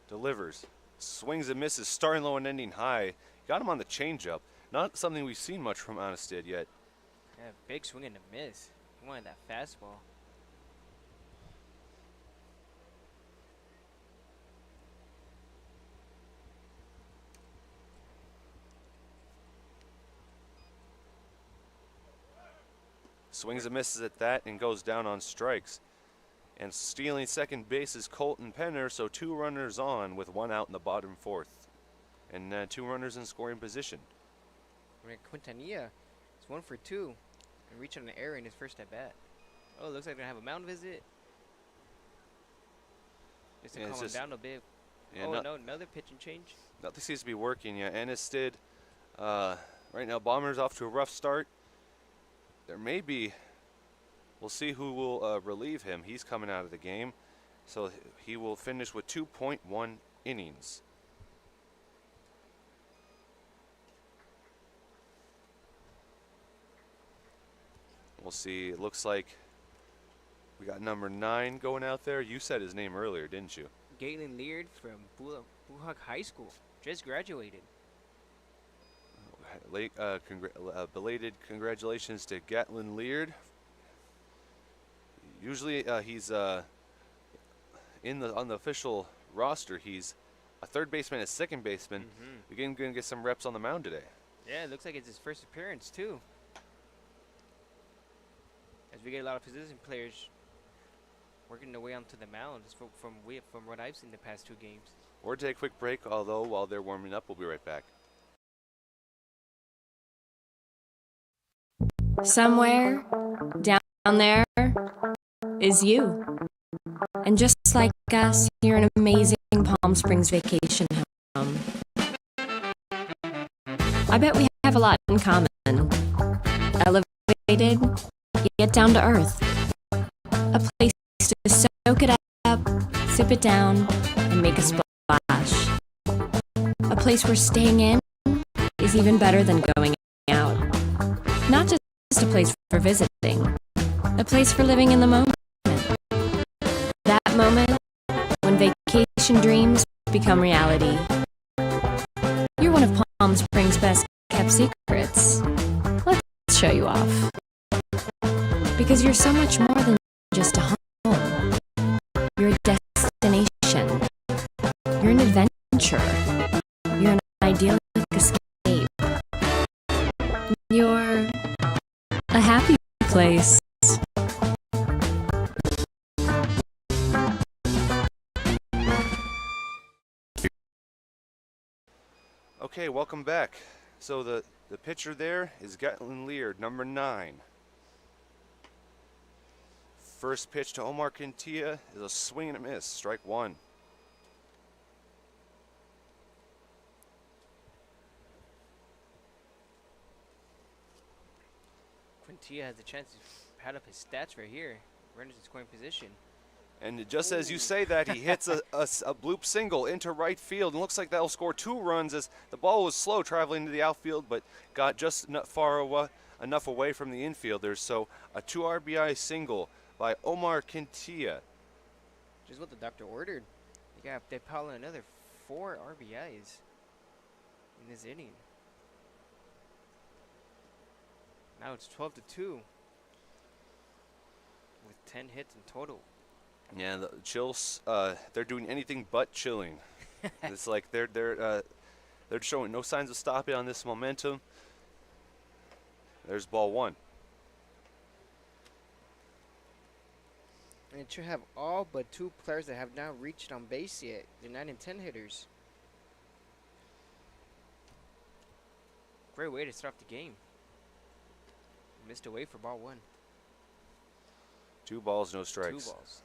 delivers, swings and misses, starting low and ending high. Got him on the changeup. Not something we've seen much from Honestad yet. Yeah, big swing and a miss. He wanted that fastball. Swings and misses at that and goes down on strikes. And stealing second base is Colton Penner, so 2 runners on with 1 out in the bottom 4th. And 2 runners in scoring position. Quintanilla is 1 for 2 and reaching an error in his first at bat. Oh, it looks like they're gonna have a mound visit. Just to calm him down a bit. Yeah, oh no, another pitching change. Nothing seems to be working yet. Anistid, right now Bombers off to a rough start. There may be, we'll see who will relieve him. He's coming out of the game. So he will finish with 2.1 innings. We'll see. It looks like we got number 9 going out there. You said his name earlier, didn't you? Galen Leard from Buhak High School. Just graduated. Belated congratulations to Gatlin Leard. Usually he's on the official roster. He's a third baseman and second baseman. Again, going to get some reps on the mound today. Yeah, it looks like it's his first appearance too. As we get a lot of position players working their way onto the mound, from what I've seen the past 2 games. We'll take a quick break, although while they're warming up, we'll be right back. Somewhere down there is you. And just like us, you're an amazing Palm Springs vacation home. I bet we have a lot in common. Elevated, yet down to earth. A place to soak it up, sip it down, and make a splash. A place where staying in is even better than going out. Not just a place for visiting, a place for living in the moment. That moment when vacation dreams become reality. You're one of Palm Springs' best kept secrets. Let's show you off. Because you're so much more than just a home. You're a destination. You're an adventure. You're an idyllic escape. You're a happy place. Okay, welcome back. So the pitcher there is Gatlin Lear, number 9. First pitch to Omar Quintilla is a swing and a miss, strike 1. Quintilla has a chance to pad up his stats right here. Runners in scoring position. And just as you say that, he hits a bloop single into right field. And looks like that'll score 2 runs as the ball was slow traveling to the outfield, but got just enough away from the infielders. So a 2 RBI single by Omar Quintilla. Just what the doctor ordered. They pile in another 4 RBIs in this inning. Now it's 12-2 with 10 hits in total. Yeah, the chills. They're doing anything but chilling. It's like they're showing no signs of stopping on this momentum. There's ball 1. And it should have all but 2 players that have not reached on base yet. They're 9 and 10 hitters. Great way to start off the game. Missed away for ball 1. 2 balls, no strikes. 2 balls.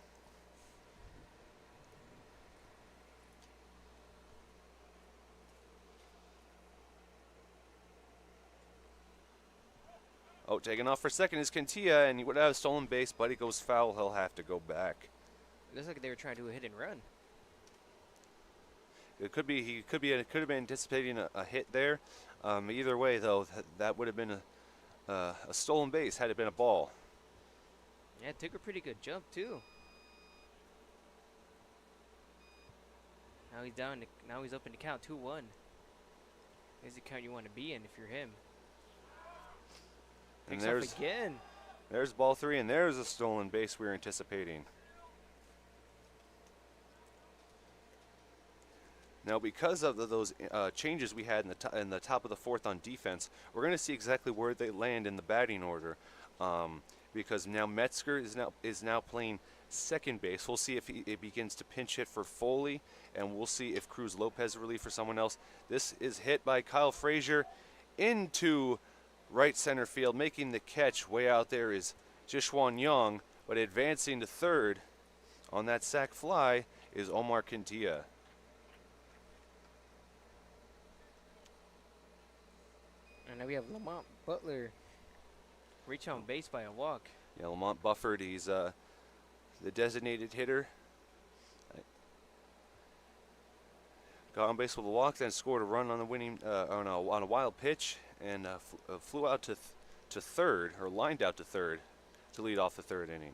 Oh, taking off for second is Quintilla, and he would have a stolen base, but he goes foul. He'll have to go back. It looks like they were trying to do a hit and run. It could be. He could have been anticipating a hit there. Either way, though, that would have been a stolen base had it been a ball. Yeah, it took a pretty good jump too. Now he's down. Now he's up in the count 2-1. Here's the count you want to be in if you're him. And Picks off again. There's ball 3, and there's a stolen base we were anticipating. Now, because of those changes we had in the top of the 4th on defense, we're going to see exactly where they land in the batting order. Because now Metzger is now playing second base. We'll see if it begins to pinch hit for Foley, and we'll see if Cruz Lopez relief for someone else. This is hit by Kyle Frazier into right center field. Making the catch way out there is Jishwan Young, but advancing to third on that sac fly is Omar Quintilla. And now we have Lamont Butler reach on base by a walk. Yeah, Lamont Bufford, he's the designated hitter. Got on base with a walk, then scored a run on the winning on a wild pitch, and flew out to third, or lined out to third, to lead off the 3rd inning.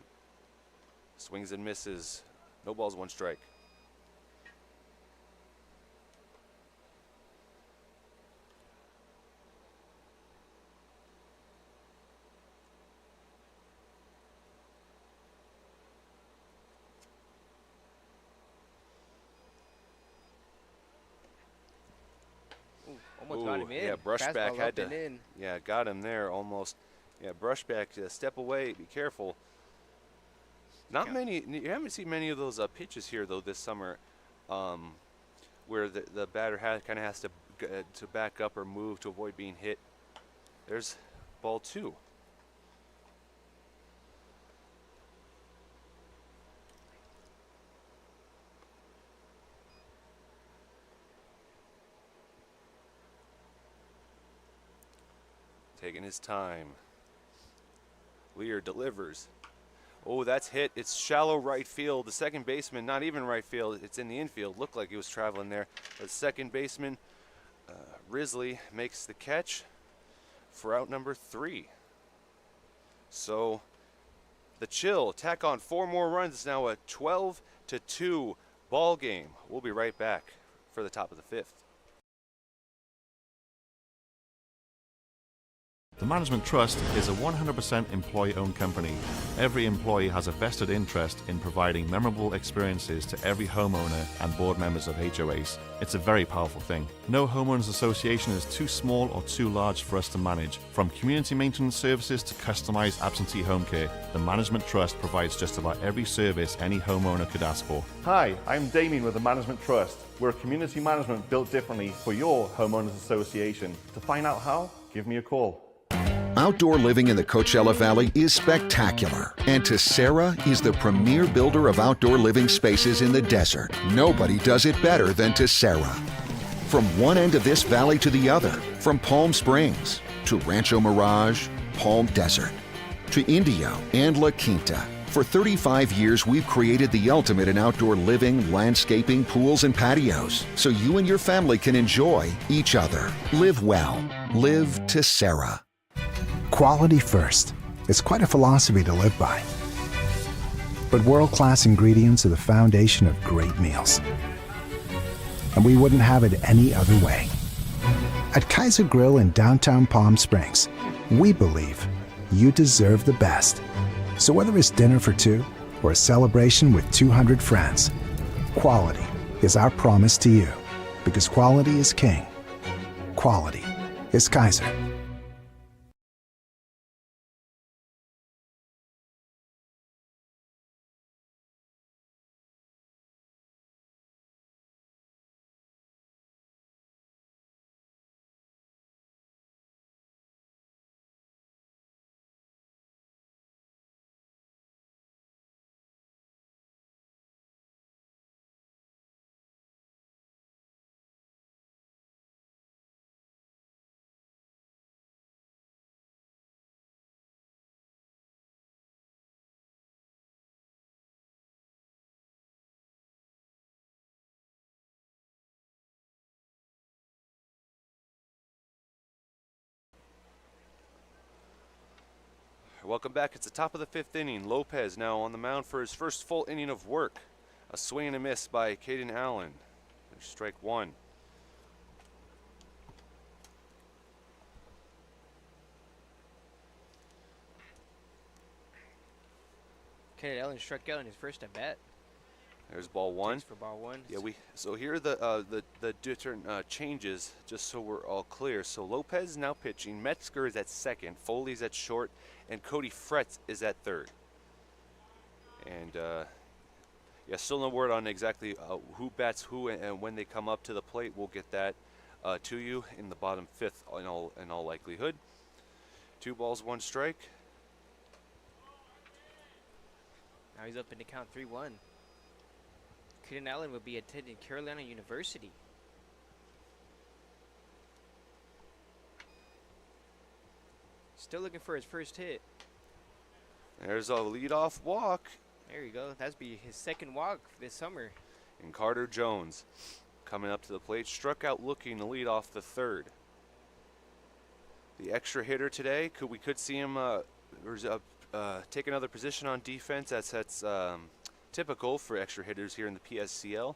Swings and misses, no balls, 1 strike. Almost got him in. Yeah, Brushback had to. In. Yeah, got him there almost. Yeah, Brushback, step away, be careful. Not many. You haven't seen many of those pitches here though this summer, where the batter kind of has to back up or move to avoid being hit. There's ball 2. Taking his time. Lear delivers. Oh, that's hit. It's shallow right field. The second baseman, not even right field, it's in the infield. Looked like he was traveling there. But second baseman, Risley, makes the catch for out number 3. So The Chill tack on 4 more runs. It's now a 12-2 ball game. We'll be right back for the top of the 5th. The Management Trust is a 100% employee-owned company. Every employee has a vested interest in providing memorable experiences to every homeowner and board members of HOAs. It's a very powerful thing. No homeowners association is too small or too large for us to manage. From community maintenance services to customized absentee home care, the Management Trust provides just about every service any homeowner could ask for. Hi, I'm Damien with the Management Trust. We're a community management built differently for your homeowners association. To find out how, give me a call. Outdoor living in the Coachella Valley is spectacular, and Tessera is the premier builder of outdoor living spaces in the desert. Nobody does it better than Tessera. From one end of this valley to the other, from Palm Springs to Rancho Mirage, Palm Desert, to Indio and La Quinta. For 35 years, we've created the ultimate in outdoor living, landscaping, pools, and patios, so you and your family can enjoy each other. Live well. Live Tessera. Quality first. It's quite a philosophy to live by. But world-class ingredients are the foundation of great meals. And we wouldn't have it any other way. At Kaiser Grill in downtown Palm Springs, we believe you deserve the best. So whether it's dinner for 2 or a celebration with 200 friends, quality is our promise to you. Because quality is king. Quality is Kaiser. Welcome back. It's the top of the 5th inning. Lopez now on the mound for his first full inning of work. A swing and a miss by Caden Allen. There's strike 1. Caden Allen struck out in his first at bat. There's ball 1. Thanks for ball 1. Yeah, so here are the different changes, just so we're all clear. So Lopez is now pitching. Metzger is at second. Foley's at short, and Cody Fretz is at third. And yeah, still no word on exactly who bats who and when they come up to the plate. We'll get that to you in the bottom 5th in all likelihood. 2 balls, 1 strike. Now he's up in the count 3-1. Caden Allen will be attending Carolina University. Still looking for his first hit. There's a leadoff walk. There you go. That's be his second walk this summer. And Carter Jones coming up to the plate, struck out looking to lead off the 3rd. The extra hitter today, we could see him take another position on defense. That's typical for extra hitters here in the PSCL.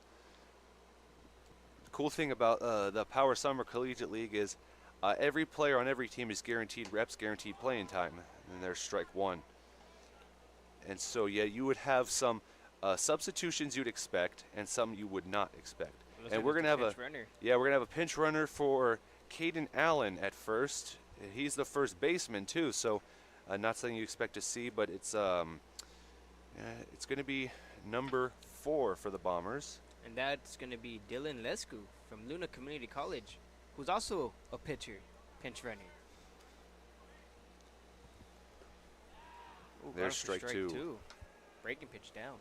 The cool thing about the Power Summer Collegiate League is every player on every team is guaranteed reps, guaranteed playing time, and there's strike 1. And so, yeah, you would have some substitutions you'd expect and some you would not expect. And we're gonna have we're gonna have a pinch runner for Caden Allen at first. He's the first baseman too, so not something you expect to see, but it's going to be number 4 for the Bombers. And that's going to be Dylan Lescu from Luna Community College, who's also a pitcher, pinch runner. Ooh, there's strike 2. Breaking pitch down.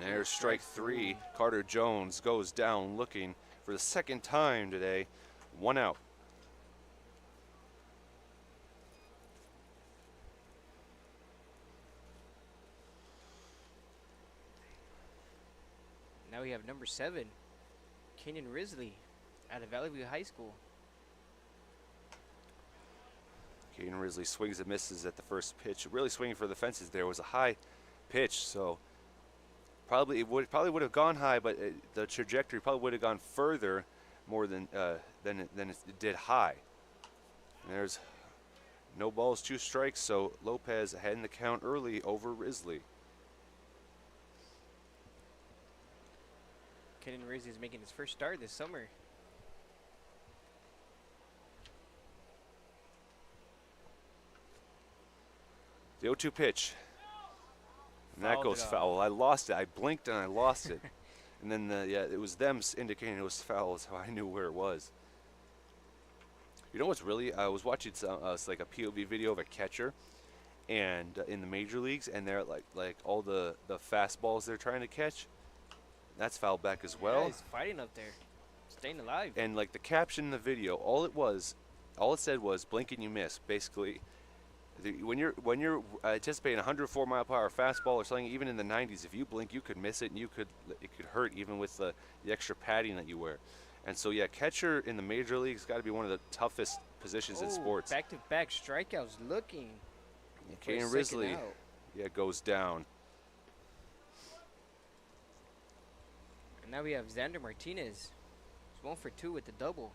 There's strike 3. Carter Jones goes down looking for the 2nd time today. 1 out. have number 7, Kenyon Risley, out of Valley View High School. Caden Risley swings and misses at the first pitch. Really swinging for the fences there. It was a high pitch, so probably would have gone high, but the trajectory probably would have gone further more than it did high. And there's no balls, 2 strikes, so Lopez ahead in the count early over Risley. Kenyon Risley is making his first start this summer. The 0-2 pitch. And that Fouled goes it off. foul. I lost it. I blinked and I lost it. And then, it was them indicating it was foul, so I knew where it was. You know what's really, I was watching it's like a POV video of a catcher and in the major leagues, and they're like all the fastballs they're trying to catch, that's fouled back as well. Yeah, he's fighting up there, staying alive. And like the caption in the video, all it said was blink and you miss. Basically, when you're anticipating a 104 mile per hour fastball or something, even in the 90s, if you blink, you could miss it, and it could hurt even with the extra padding that you wear. And so yeah, catcher in the major leagues got to be one of the toughest positions in sports. Back-to-back strikeouts looking. Caden Risley, goes down. And now we have Xander Martinez. He's 1 for 2 with the double.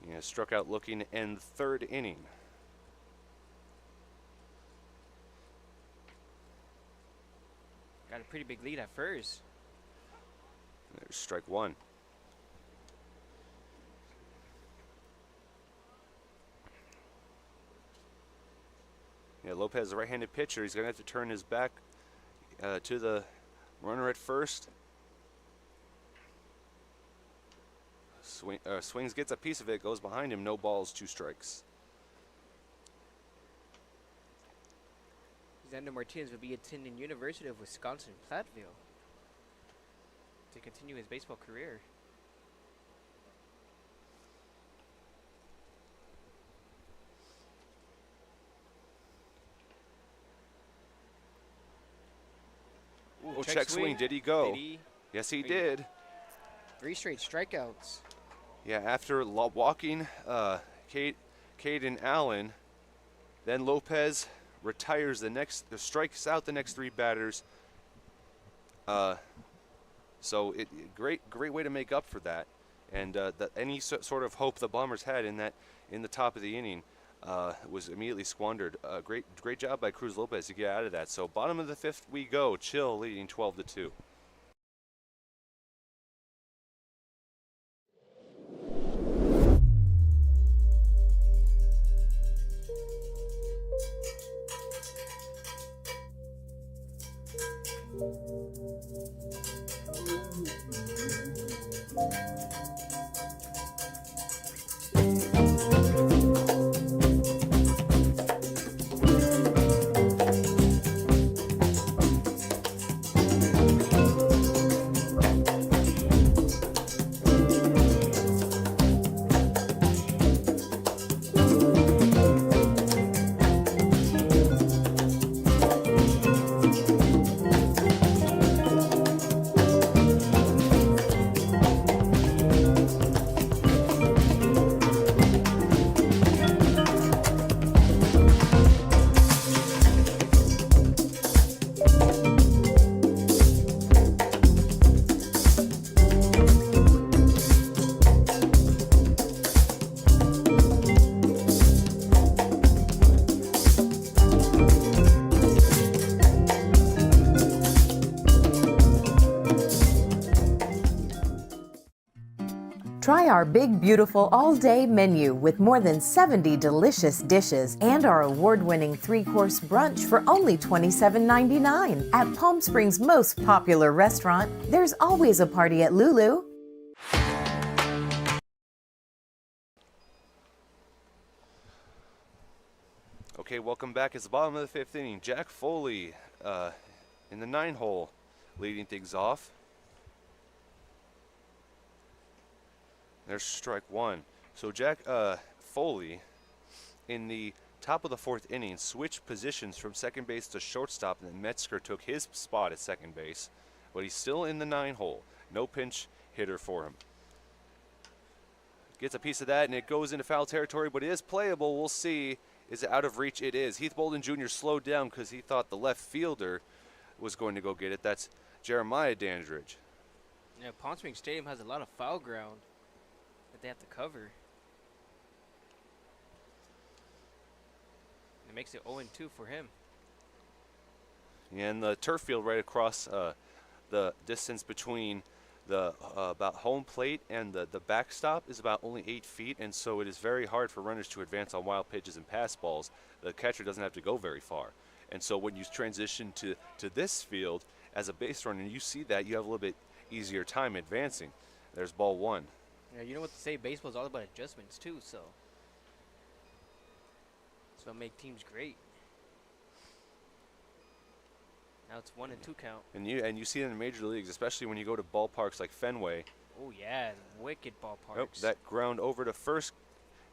Yeah, struck out looking in 3rd inning. Got a pretty big lead at first. There's strike 1. Yeah, Lopez, a right-handed pitcher. He's going to have to turn his back to the runner at first. Swings, gets a piece of it, goes behind him. No balls, 2 strikes. Xander Martinez will be attending University of Wisconsin-Platteville to continue his baseball career. Ooh, check swing. Did he go? Yes, he did. 3 straight strikeouts. Yeah, after walking Caden Allen, then Lopez retires strikes out the next 3 batters. So great way to make up for that, and any sort of hope the Bombers had in the top of the inning was immediately squandered. Great job by Cruz Lopez to get out of that. So bottom of the 5th we go. Chill leading 12-2. Try our big, beautiful all-day menu with more than 70 delicious dishes and our award-winning 3-course brunch for only $27.99. At Palm Springs' most popular restaurant, there's always a party at Lulu. Okay, welcome back. It's the bottom of the 5th inning. Jack Foley in the 9-hole leading things off. There's strike 1. So Jack Foley in the top of the 4th inning, switched positions from second base to shortstop, and then Metzger took his spot at second base. But he's still in the 9 hole. No pinch hitter for him. Gets a piece of that, and it goes into foul territory, but it is playable. We'll see. Is it out of reach? It is. Heath Bolden Jr. slowed down because he thought the left fielder was going to go get it. That's Jeremiah Dandridge. Yeah, Palm Springs Stadium has a lot of foul ground that they have to cover. It makes it 0-2 for him. And the turf field right across the distance between the about home plate and the backstop is about only 8 feet, and so it is very hard for runners to advance on wild pitches and pass balls. The catcher doesn't have to go very far. And so when you transition to this field as a base runner, you see that you have a little bit easier time advancing. There's ball 1. Yeah, you know what to say, baseball's all about adjustments too, so that's what make teams great. Now it's 1-2 count. And you see it in the major leagues, especially when you go to ballparks like Fenway. Oh yeah, wicked ballparks. Oh, that ground over to first,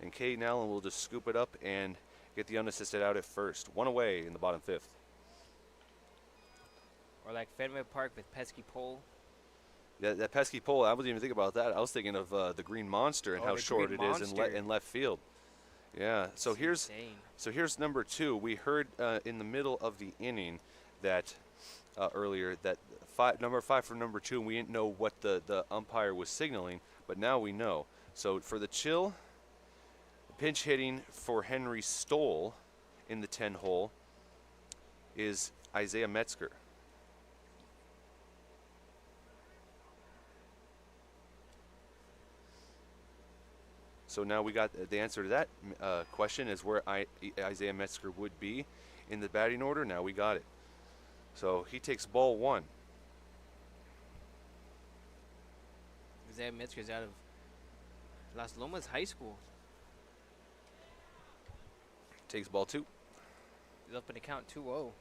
and Caden Allen will just scoop it up and get the unassisted out at first. 1 away in the bottom 5th. Or like Fenway Park with pesky pole. Yeah, that pesky pole, I wasn't even thinking about that. I was thinking of the Green Monster and how short it is in left field. Yeah, so here's number 2. We heard in the middle of the inning that earlier that number 5 for number 2, and we didn't know what the umpire was signaling, but now we know. So for the Chill, pinch hitting for Henry Stoll in the 10 hole is Isaiah Metzger. So now we got the answer to that question is where Isaiah Metzger would be in the batting order. Now we got it. So he takes ball 1. Isaiah Metzger's out of Las Lomas High School. Takes ball 2. He's up in the count 2-0.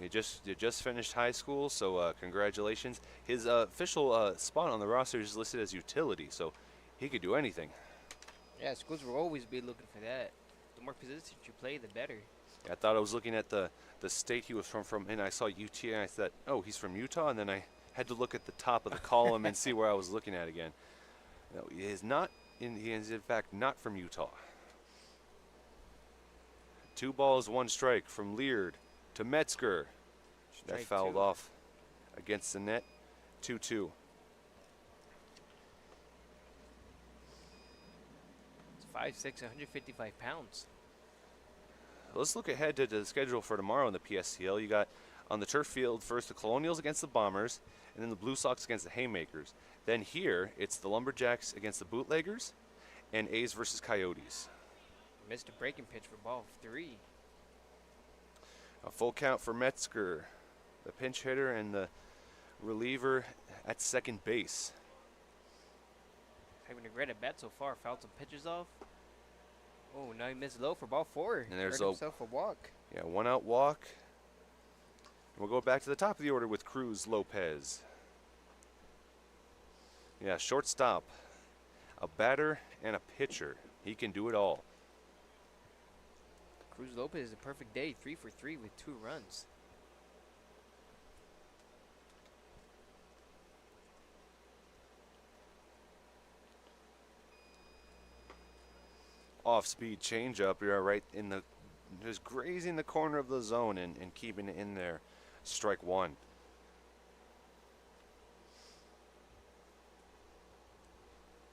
He just finished high school, so congratulations. His official spot on the roster is listed as utility, so he could do anything. Yeah, schools will always be looking for that. The more positions you play, the better. Yeah, I thought I was looking at the state he was from, and I saw UT, and I thought, oh, he's from Utah, and then I had to look at the top of the column and see where I was looking at again. No, he is in fact not from Utah. 2 balls, 1 strike from Leard to Metzger. That fouled off against the net. 2-2. It's 5'6", 155 pounds. Let's look ahead to the schedule for tomorrow in the PSCL. You got on the turf field first the Colonials against the Bombers, and then the Blue Sox against the Haymakers. Then here it's the Lumberjacks against the Bootleggers, and A's versus Coyotes. Missed a breaking pitch for ball 3. A full count for Metzger, the pinch hitter and the reliever at second base. Having a great at bat so far. Fouled some pitches off. Oh, now he missed low for ball 4. And there's himself a walk. Yeah, 1 out walk. And we'll go back to the top of the order with Cruz Lopez. Yeah, shortstop, a batter and a pitcher. He can do it all. Cruz Lopez is a perfect day, 3 for 3 with 2 runs. Off-speed changeup. You're right in the, just grazing the corner of the zone and keeping it in there. Strike 1.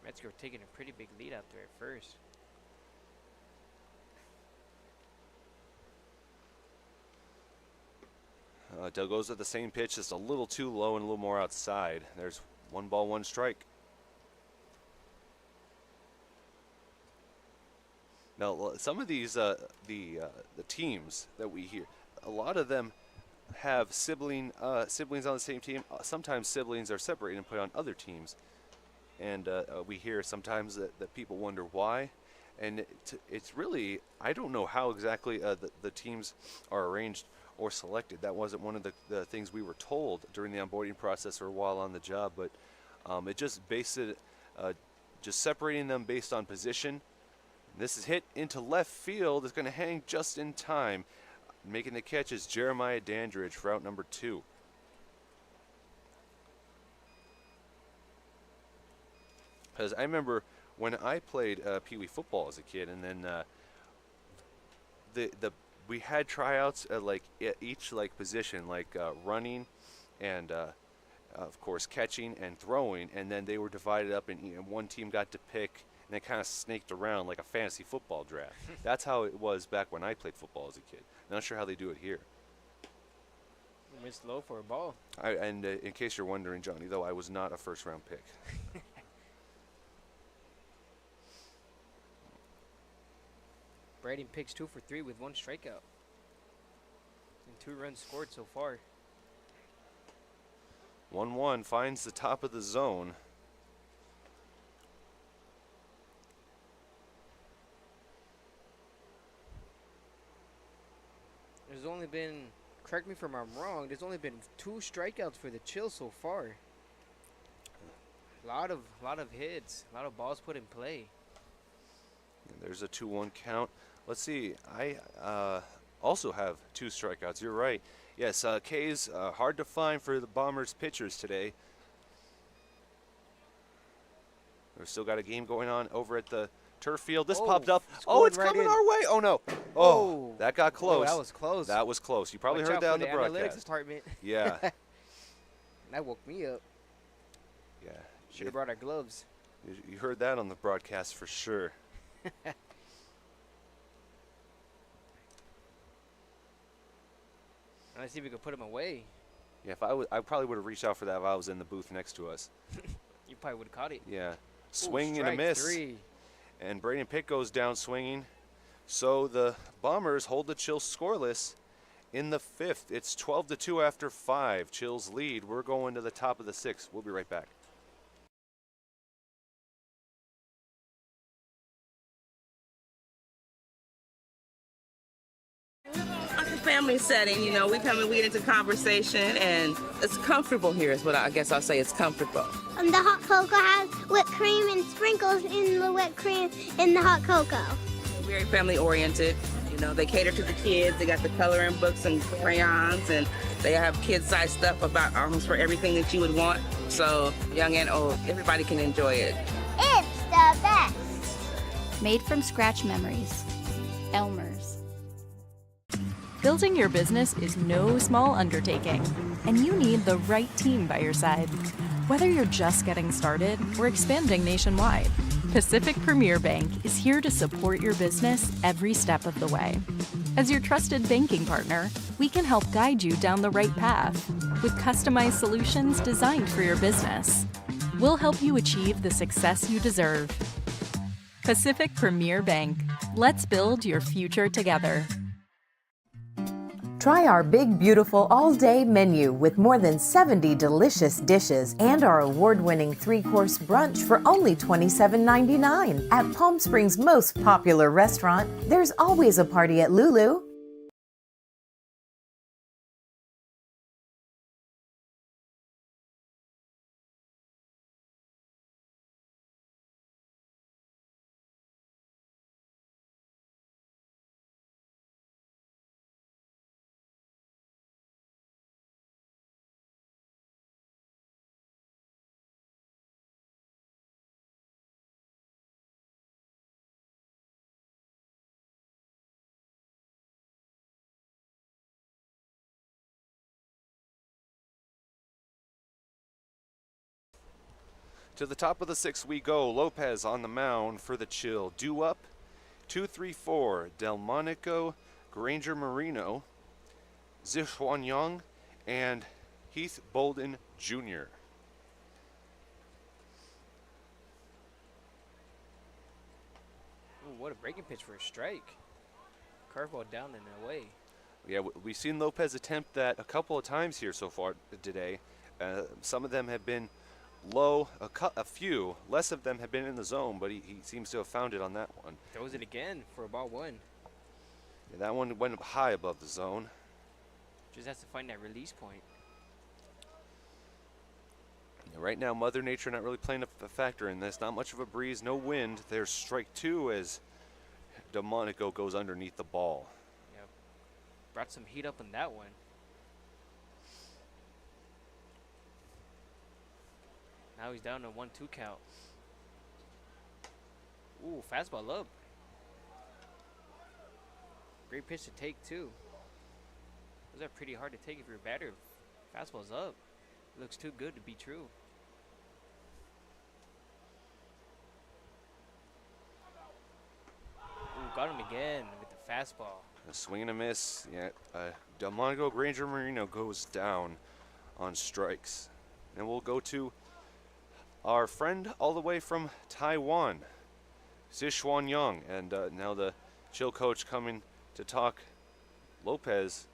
Metzger taking a pretty big lead out there at first. Doug goes at the same pitch, just a little too low and a little more outside. There's 1 ball, 1 strike. Now, some of these the teams that we hear, a lot of them have siblings on the same team. Sometimes siblings are separated and put on other teams, and we hear sometimes that people wonder why. And it's really, I don't know how exactly the teams are arranged or selected. That wasn't one of the things we were told during the onboarding process or while on the job, but it just based it just separating them based on position. This is hit into left field. It's going to hang just in time. Making the catch is Jeremiah Dandridge for out number 2. Because I remember when I played Pee Wee football as a kid, and then we had tryouts at like each like position, like running, and of course catching and throwing, and then they were divided up, and one team got to pick, and they kind of snaked around like a fantasy football draft. That's how it was back when I played football as a kid. Not sure how they do it here. Missed low for a ball. And in case you're wondering, Johnny, though, I was not a first-round pick. Braden picks 2 for 3 with 1 strikeout. And 2 runs scored so far. 1-1 finds the top of the zone. There's only been, correct me if I'm wrong, there's only been 2 strikeouts for the Chill so far. A lot of hits, a lot of balls put in play. And there's a 2-1 count. Let's see. I also have 2 strikeouts. You're right. Yes, K's hard to find for the Bombers pitchers today. We've still got a game going on over at the turf field. This popped up. Oh, it's coming our way. Oh, no. Oh, that got close. Oh, that was close. That was close. You probably Watch heard out that for on the broadcast. analytics department. Yeah. That woke me up. Yeah. Should have brought our gloves. You heard that on the broadcast for sure. Let's see if we could put him away. Yeah, I probably would have reached out for that if I was in the booth next to us. You probably would have caught it. Yeah. Swing and a strike miss. 3. And Braden Pitt goes down swinging. So the Bombers hold the Chills scoreless in the 5th. It's 12-2 after 5. Chills lead. We're going to the top of the 6th. We'll be right back. Like a family setting, you know, we come and we get into conversation, and it's comfortable here is what I guess I'll say. It's comfortable. The hot cocoa has whipped cream and sprinkles in the whipped cream in the hot cocoa. Very family oriented. You know, they cater to the kids. They got the coloring books and crayons, and they have kid-sized stuff about almost for everything that you would want. So young and old, everybody can enjoy it. It's the best. Made from scratch memories. Elmer's. Building your business is no small undertaking, and you need the right team by your side. Whether you're just getting started or expanding nationwide, Pacific Premier Bank is here to support your business every step of the way. As your trusted banking partner, we can help guide you down the right path with customized solutions designed for your business. We'll help you achieve the success you deserve. Pacific Premier Bank. Let's build your future together. Try our big, beautiful all-day menu with more than 70 delicious dishes and our award-winning 3-course brunch for only $27.99. At Palm Springs' most popular restaurant, there's always a party at Lulu. To the top of the 6th we go. Lopez on the mound for the Chill. Due up, 2-3-4. Delmonico, Granger Marino, Zixuan Young, and Heath Bolden Jr. Ooh, what a breaking pitch for a strike. Curveball down and away. Yeah, we've seen Lopez attempt that a couple of times here so far today. Some of them have been low, a few. Less of them have been in the zone, but he seems to have found it on that one. Throws it again for a ball 1. Yeah, that one went high above the zone. Just has to find that release point. Right now, Mother Nature not really playing a factor in this. Not much of a breeze, no wind. There's strike 2 as Delmonico goes underneath the ball. Yep. Brought some heat up in that one. Now he's down to 1-2 count. Ooh, fastball up. Great pitch to take, too. Those are pretty hard to take if you're a batter. Fastball's up. It looks too good to be true. Ooh, got him again with the fastball. A swing and a miss. Yeah, Delmonico Granger Marino goes down on strikes. And we'll go to our friend all the way from Taiwan, Zishuan Yang. And now the chill coach coming to talk Lopez.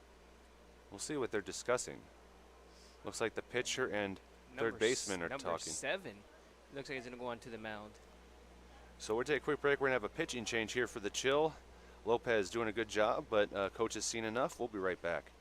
We'll see what they're discussing. Looks like the pitcher and third baseman are number talking. 7. Looks like he's going to go on to the mound. So we'll take a quick break. We're going to have a pitching change here for the chill. Lopez doing a good job, but coach has seen enough. We'll be right back.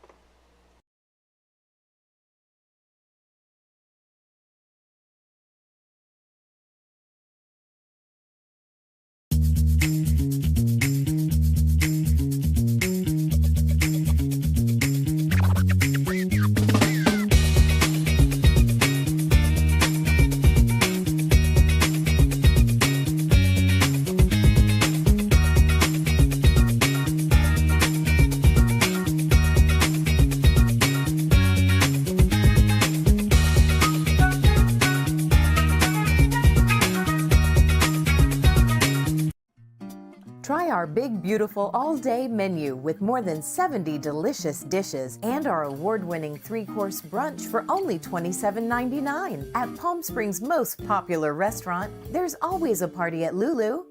Try our big, beautiful all-day menu with more than 70 delicious dishes and our award-winning 3-course brunch for only $27.99. At Palm Springs' most popular restaurant, there's always a party at Lulu.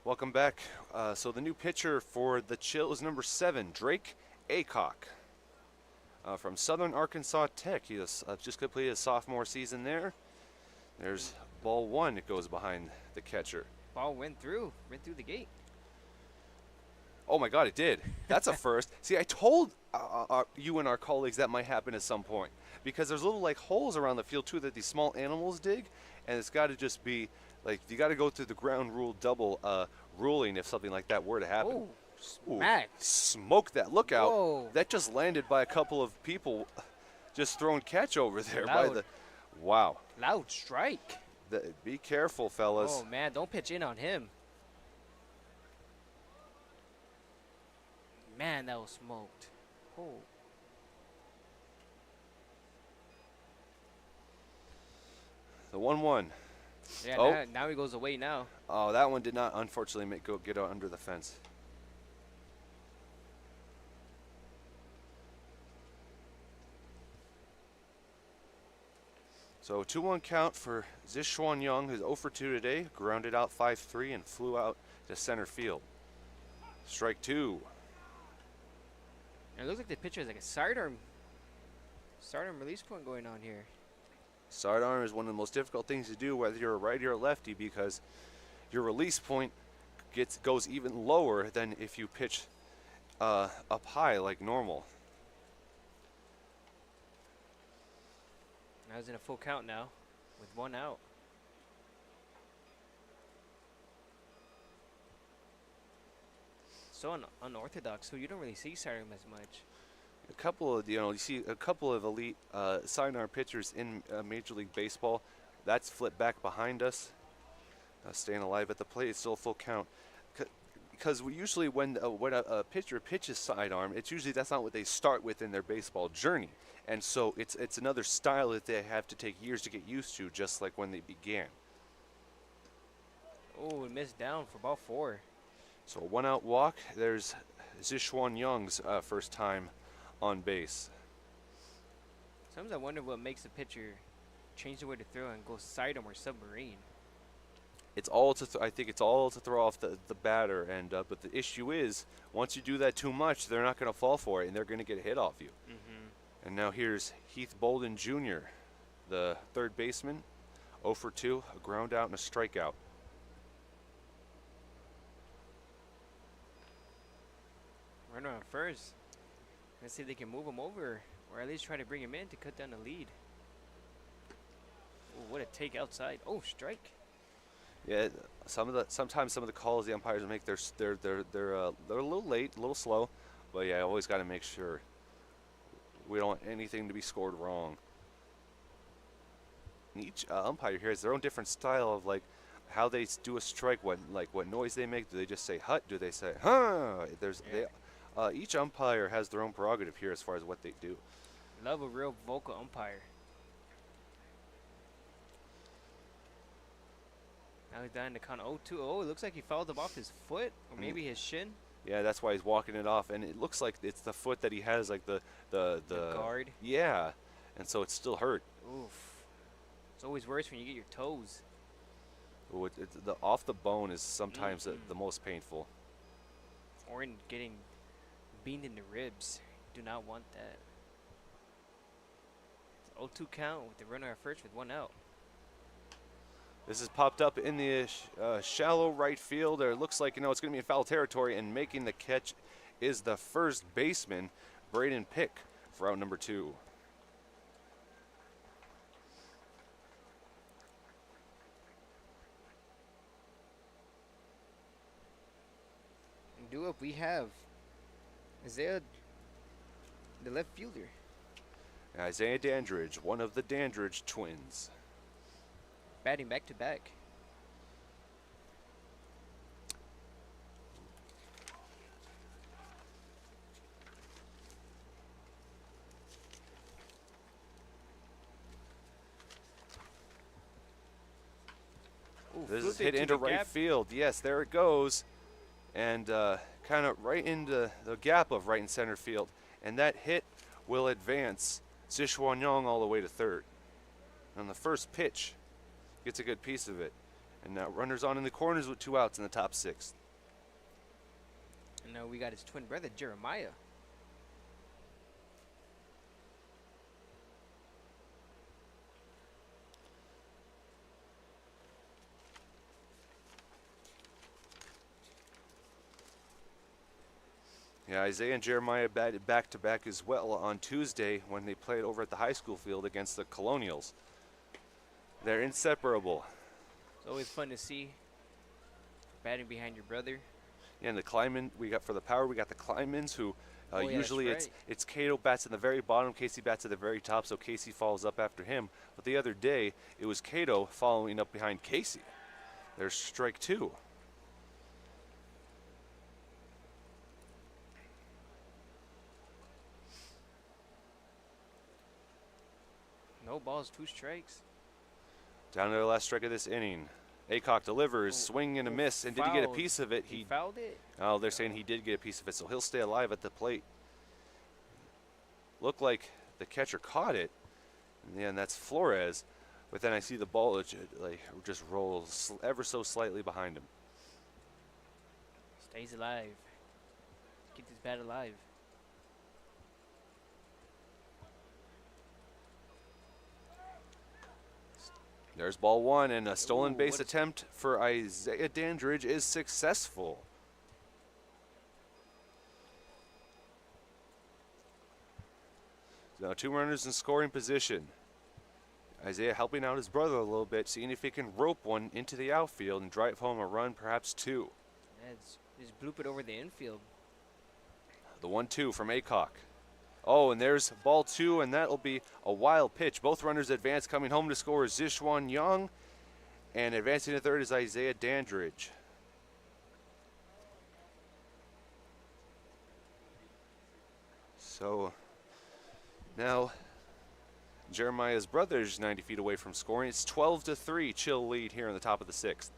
Welcome back. So the new pitcher for the Chill is number 7, Drake Aycock, from Southern Arkansas Tech. He has just completed his sophomore season there. There's ball 1. It goes behind the catcher. Ball went through the gate. Oh my God, it did. That's a first. See, I told you and our colleagues that might happen at some point, because there's little like holes around the field too that these small animals dig, and it's got to just be like you got to go through the ground rule double ruling if something like that were to happen. Oh, Ooh, smack. Smoke that. Look out. Whoa. That just landed by a couple of people just throwing catch over there by Loud. the. Wow. Loud strike. Be careful, fellas. Oh man, don't pitch in on him. Man, that was smoked. Oh. The 1-1. Yeah, Oh. now he goes away now. Oh, that one did not unfortunately get out under the fence. So 2-1 count for Zishuan Yang, who's 0 for 2 today, grounded out 5-3 and flew out to center field. Strike 2. It looks like the pitcher has like a sidearm release point going on here. Sidearm is one of the most difficult things to do, whether you're a righty or a lefty, because your release point goes even lower than if you pitch up high like normal. Now he's in a full count now, with 1 out. so unorthodox, so you don't really see sidearm as much. A couple of, you see a couple of elite sidearm pitchers in Major League Baseball. That's flipped back behind us, staying alive at the plate. It's still a full count. Because usually when a pitcher pitches sidearm, it's usually that's not what they start with in their baseball journey. And so it's another style that they have to take years to get used to, just like when they began. Oh, we missed down for ball 4. So a 1-out walk. There's Zishuan Young's first time on base. Sometimes I wonder what makes a pitcher change the way to throw and go sidearm or submarine. It's all to I think it's all to throw off the batter, and but the issue is once you do that too much, they're not going to fall for it, and they're going to get a hit off you. And now here's Heath Bolden Jr., the third baseman, 0 for 2, a ground out and a strikeout. Runner on first. Let's see if they can move him over, or at least try to bring him in to cut down the lead. Oh, what a take outside! Oh, strike. Yeah, sometimes some of the calls the umpires make they're a little late, a little slow, but yeah, I always got to make sure we don't want anything to be scored wrong. And each umpire here has their own different style of like how they do a strike, what noise they make. Do they just say hut? Do they say huh? Each umpire has their own prerogative here as far as what they do. Love a real vocal umpire. Now he's down to count 0-2. Oh, it looks like he fouled him off his foot or maybe his shin. Yeah, that's why he's walking it off, and it looks like it's the foot that he has, like the guard. Yeah, and so it's still hurt. Oof. It's always worse when you get your toes. Ooh, the off the bone is sometimes the most painful. Or in getting beamed in the ribs. Do not want that. It's 0-2 count with the runner at first with 1 out. This has popped up in the shallow right field. Or it looks like it's going to be in foul territory, and making the catch is the first baseman, Braden Pick, for out number 2. And do up, we have Isaiah, the left fielder. Isaiah Dandridge, one of the Dandridge twins. Batting back to back. Ooh, This is hit into right field. Yes, there it goes. And kind of right into the gap of right and center field. And that hit will advance Zishuan Young all the way to third. On the first pitch, gets a good piece of it. And now runners on in the corners with 2 outs in the top 6. And now we got his twin brother, Jeremiah. Yeah, Isaiah and Jeremiah batted back-to-back as well on Tuesday when they played over at the high school field against the Colonials. They're inseparable. It's always fun to see batting behind your brother. Yeah, and the Kleiman, we got for the power, we got the Kleimans who Yeah, usually that's right. it's Cato bats in the very bottom, Casey bats at the very top, so Casey follows up after him. But the other day, it was Cato following up behind Casey. There's strike 2. No balls, 2 strikes. Down to the last strike of this inning. Aycock delivers, swing and a miss, and did he get a fouled. piece of it? He fouled it? Oh, they're saying he did get a piece of it, so he'll stay alive at the plate. Looked like the catcher caught it, and that's Flores. But then I see the ball just rolls ever so slightly behind him. Stays alive. Get this bat alive. There's ball 1, and a stolen base attempt for Isaiah Dandridge is successful. Now 2 runners in scoring position. Isaiah helping out his brother a little bit, seeing if he can rope one into the outfield and drive home a run, perhaps 2. Yeah, just bloop it over the infield. The 1-2 from Aycock. Oh, and there's ball 2, and that'll be a wild pitch. Both runners advance. Coming home to score is Zishuan Young, and advancing to third is Isaiah Dandridge. So now Jeremiah's brother's 90 feet away from scoring. It's 12-3, Chill lead here in the top of the 6th.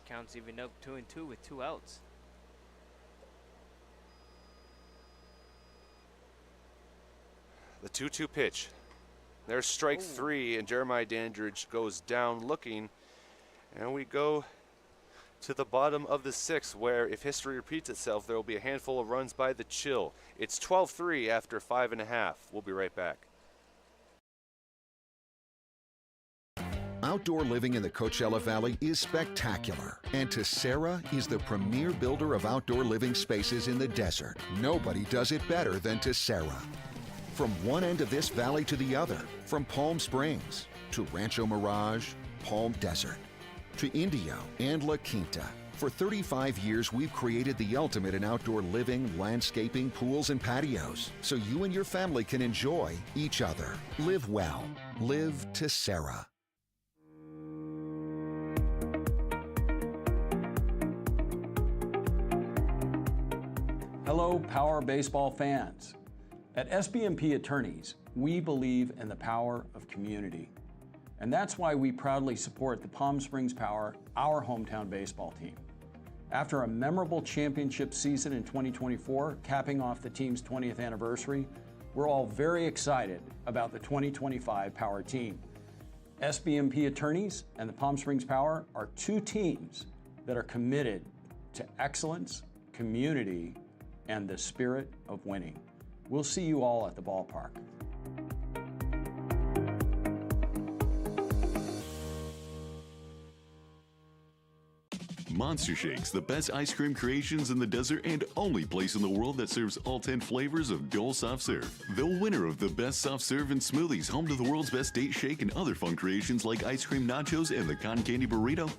Counts even up 2-2 with 2 outs. The 2-2 pitch. There's strike 3, and Jeremiah Dandridge goes down looking. And we go to the bottom of the 6th, where if history repeats itself, there will be a handful of runs by the Chill. It's 12-3 after 5.5. We'll be right back. Outdoor living in the Coachella Valley is spectacular, and Tessera is the premier builder of outdoor living spaces in the desert. Nobody does it better than Tessera. From one end of this valley to the other, from Palm Springs to Rancho Mirage, Palm Desert, to Indio and La Quinta. For 35 years, we've created the ultimate in outdoor living, landscaping, pools, and patios, so you and your family can enjoy each other. Live well. Live Tessera. Hello, Power Baseball fans. At SBMP Attorneys, we believe in the power of community. And that's why we proudly support the Palm Springs Power, our hometown baseball team. After a memorable championship season in 2024, capping off the team's 20th anniversary, we're all very excited about the 2025 Power team. SBMP Attorneys and the Palm Springs Power are 2 teams that are committed to excellence, community, and the spirit of winning. We'll see you all at the ballpark. Monster Shakes, the best ice cream creations in the desert and only place in the world that serves all 10 flavors of Dole Soft Serve. The winner of the best soft serve and smoothies, home to the world's best date shake and other fun creations like ice cream nachos and the cotton candy burrito.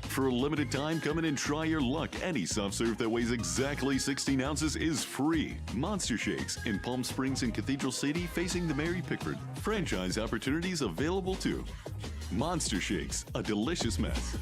For a limited time, come in and try your luck. Any soft serve that weighs exactly 16 ounces is free. Monster Shakes in Palm Springs and Cathedral City, facing the Mary Pickford. Franchise opportunities available too. Monster Shakes, a delicious mess.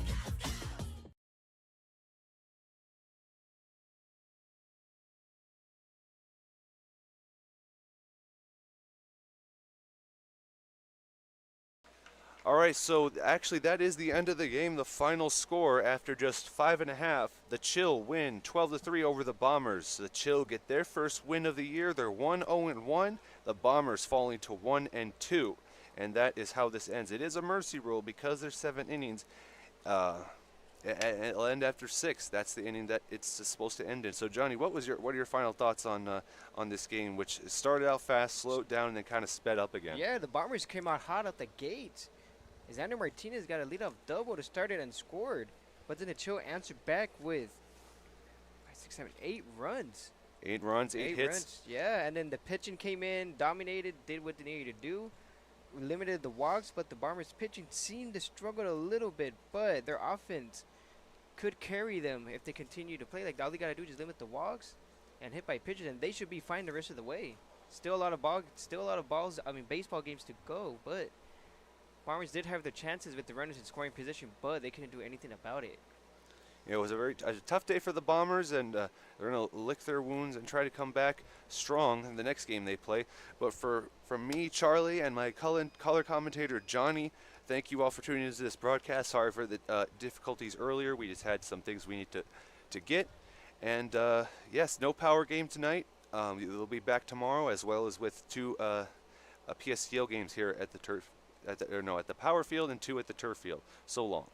All right, so actually that is the end of the game. The final score after just 5.5, the Chill win 12-3 over the Bombers. The Chill get their first win of the year. They're 1-0-1. The Bombers falling to 1-2, and that is how this ends. It is a mercy rule because there's 7 innings. It'll end after 6. That's the inning that it's supposed to end in. So Johnny, what are your final thoughts on this game, which started out fast, slowed down, and then kind of sped up again? Yeah, the Bombers came out hot at the gate. Xander Martinez got a leadoff double to start it and scored, but then the Chill answered back with 8 runs. 8 runs, 8 hits. Runs, yeah, and then the pitching came in, dominated, did what they needed to do, limited the walks, but the Bombers' pitching seemed to struggle a little bit, but their offense could carry them if they continue to play. Like, all they got to do is just limit the walks and hit by pitches, and they should be fine the rest of the way. Still a lot of balls, baseball games to go, but Bombers did have their chances with the runners in scoring position, but they couldn't do anything about it. Yeah, it was a tough day for the Bombers, and they're going to lick their wounds and try to come back strong in the next game they play. But from me, Charlie, and my color commentator, Johnny, thank you all for tuning into this broadcast. Sorry for the difficulties earlier. We just had some things we need to get. And, yes, no power game tonight. We'll be back tomorrow, as well as with 2 PSCL games here at the turf. At the power field and 2 at the turf field. So long.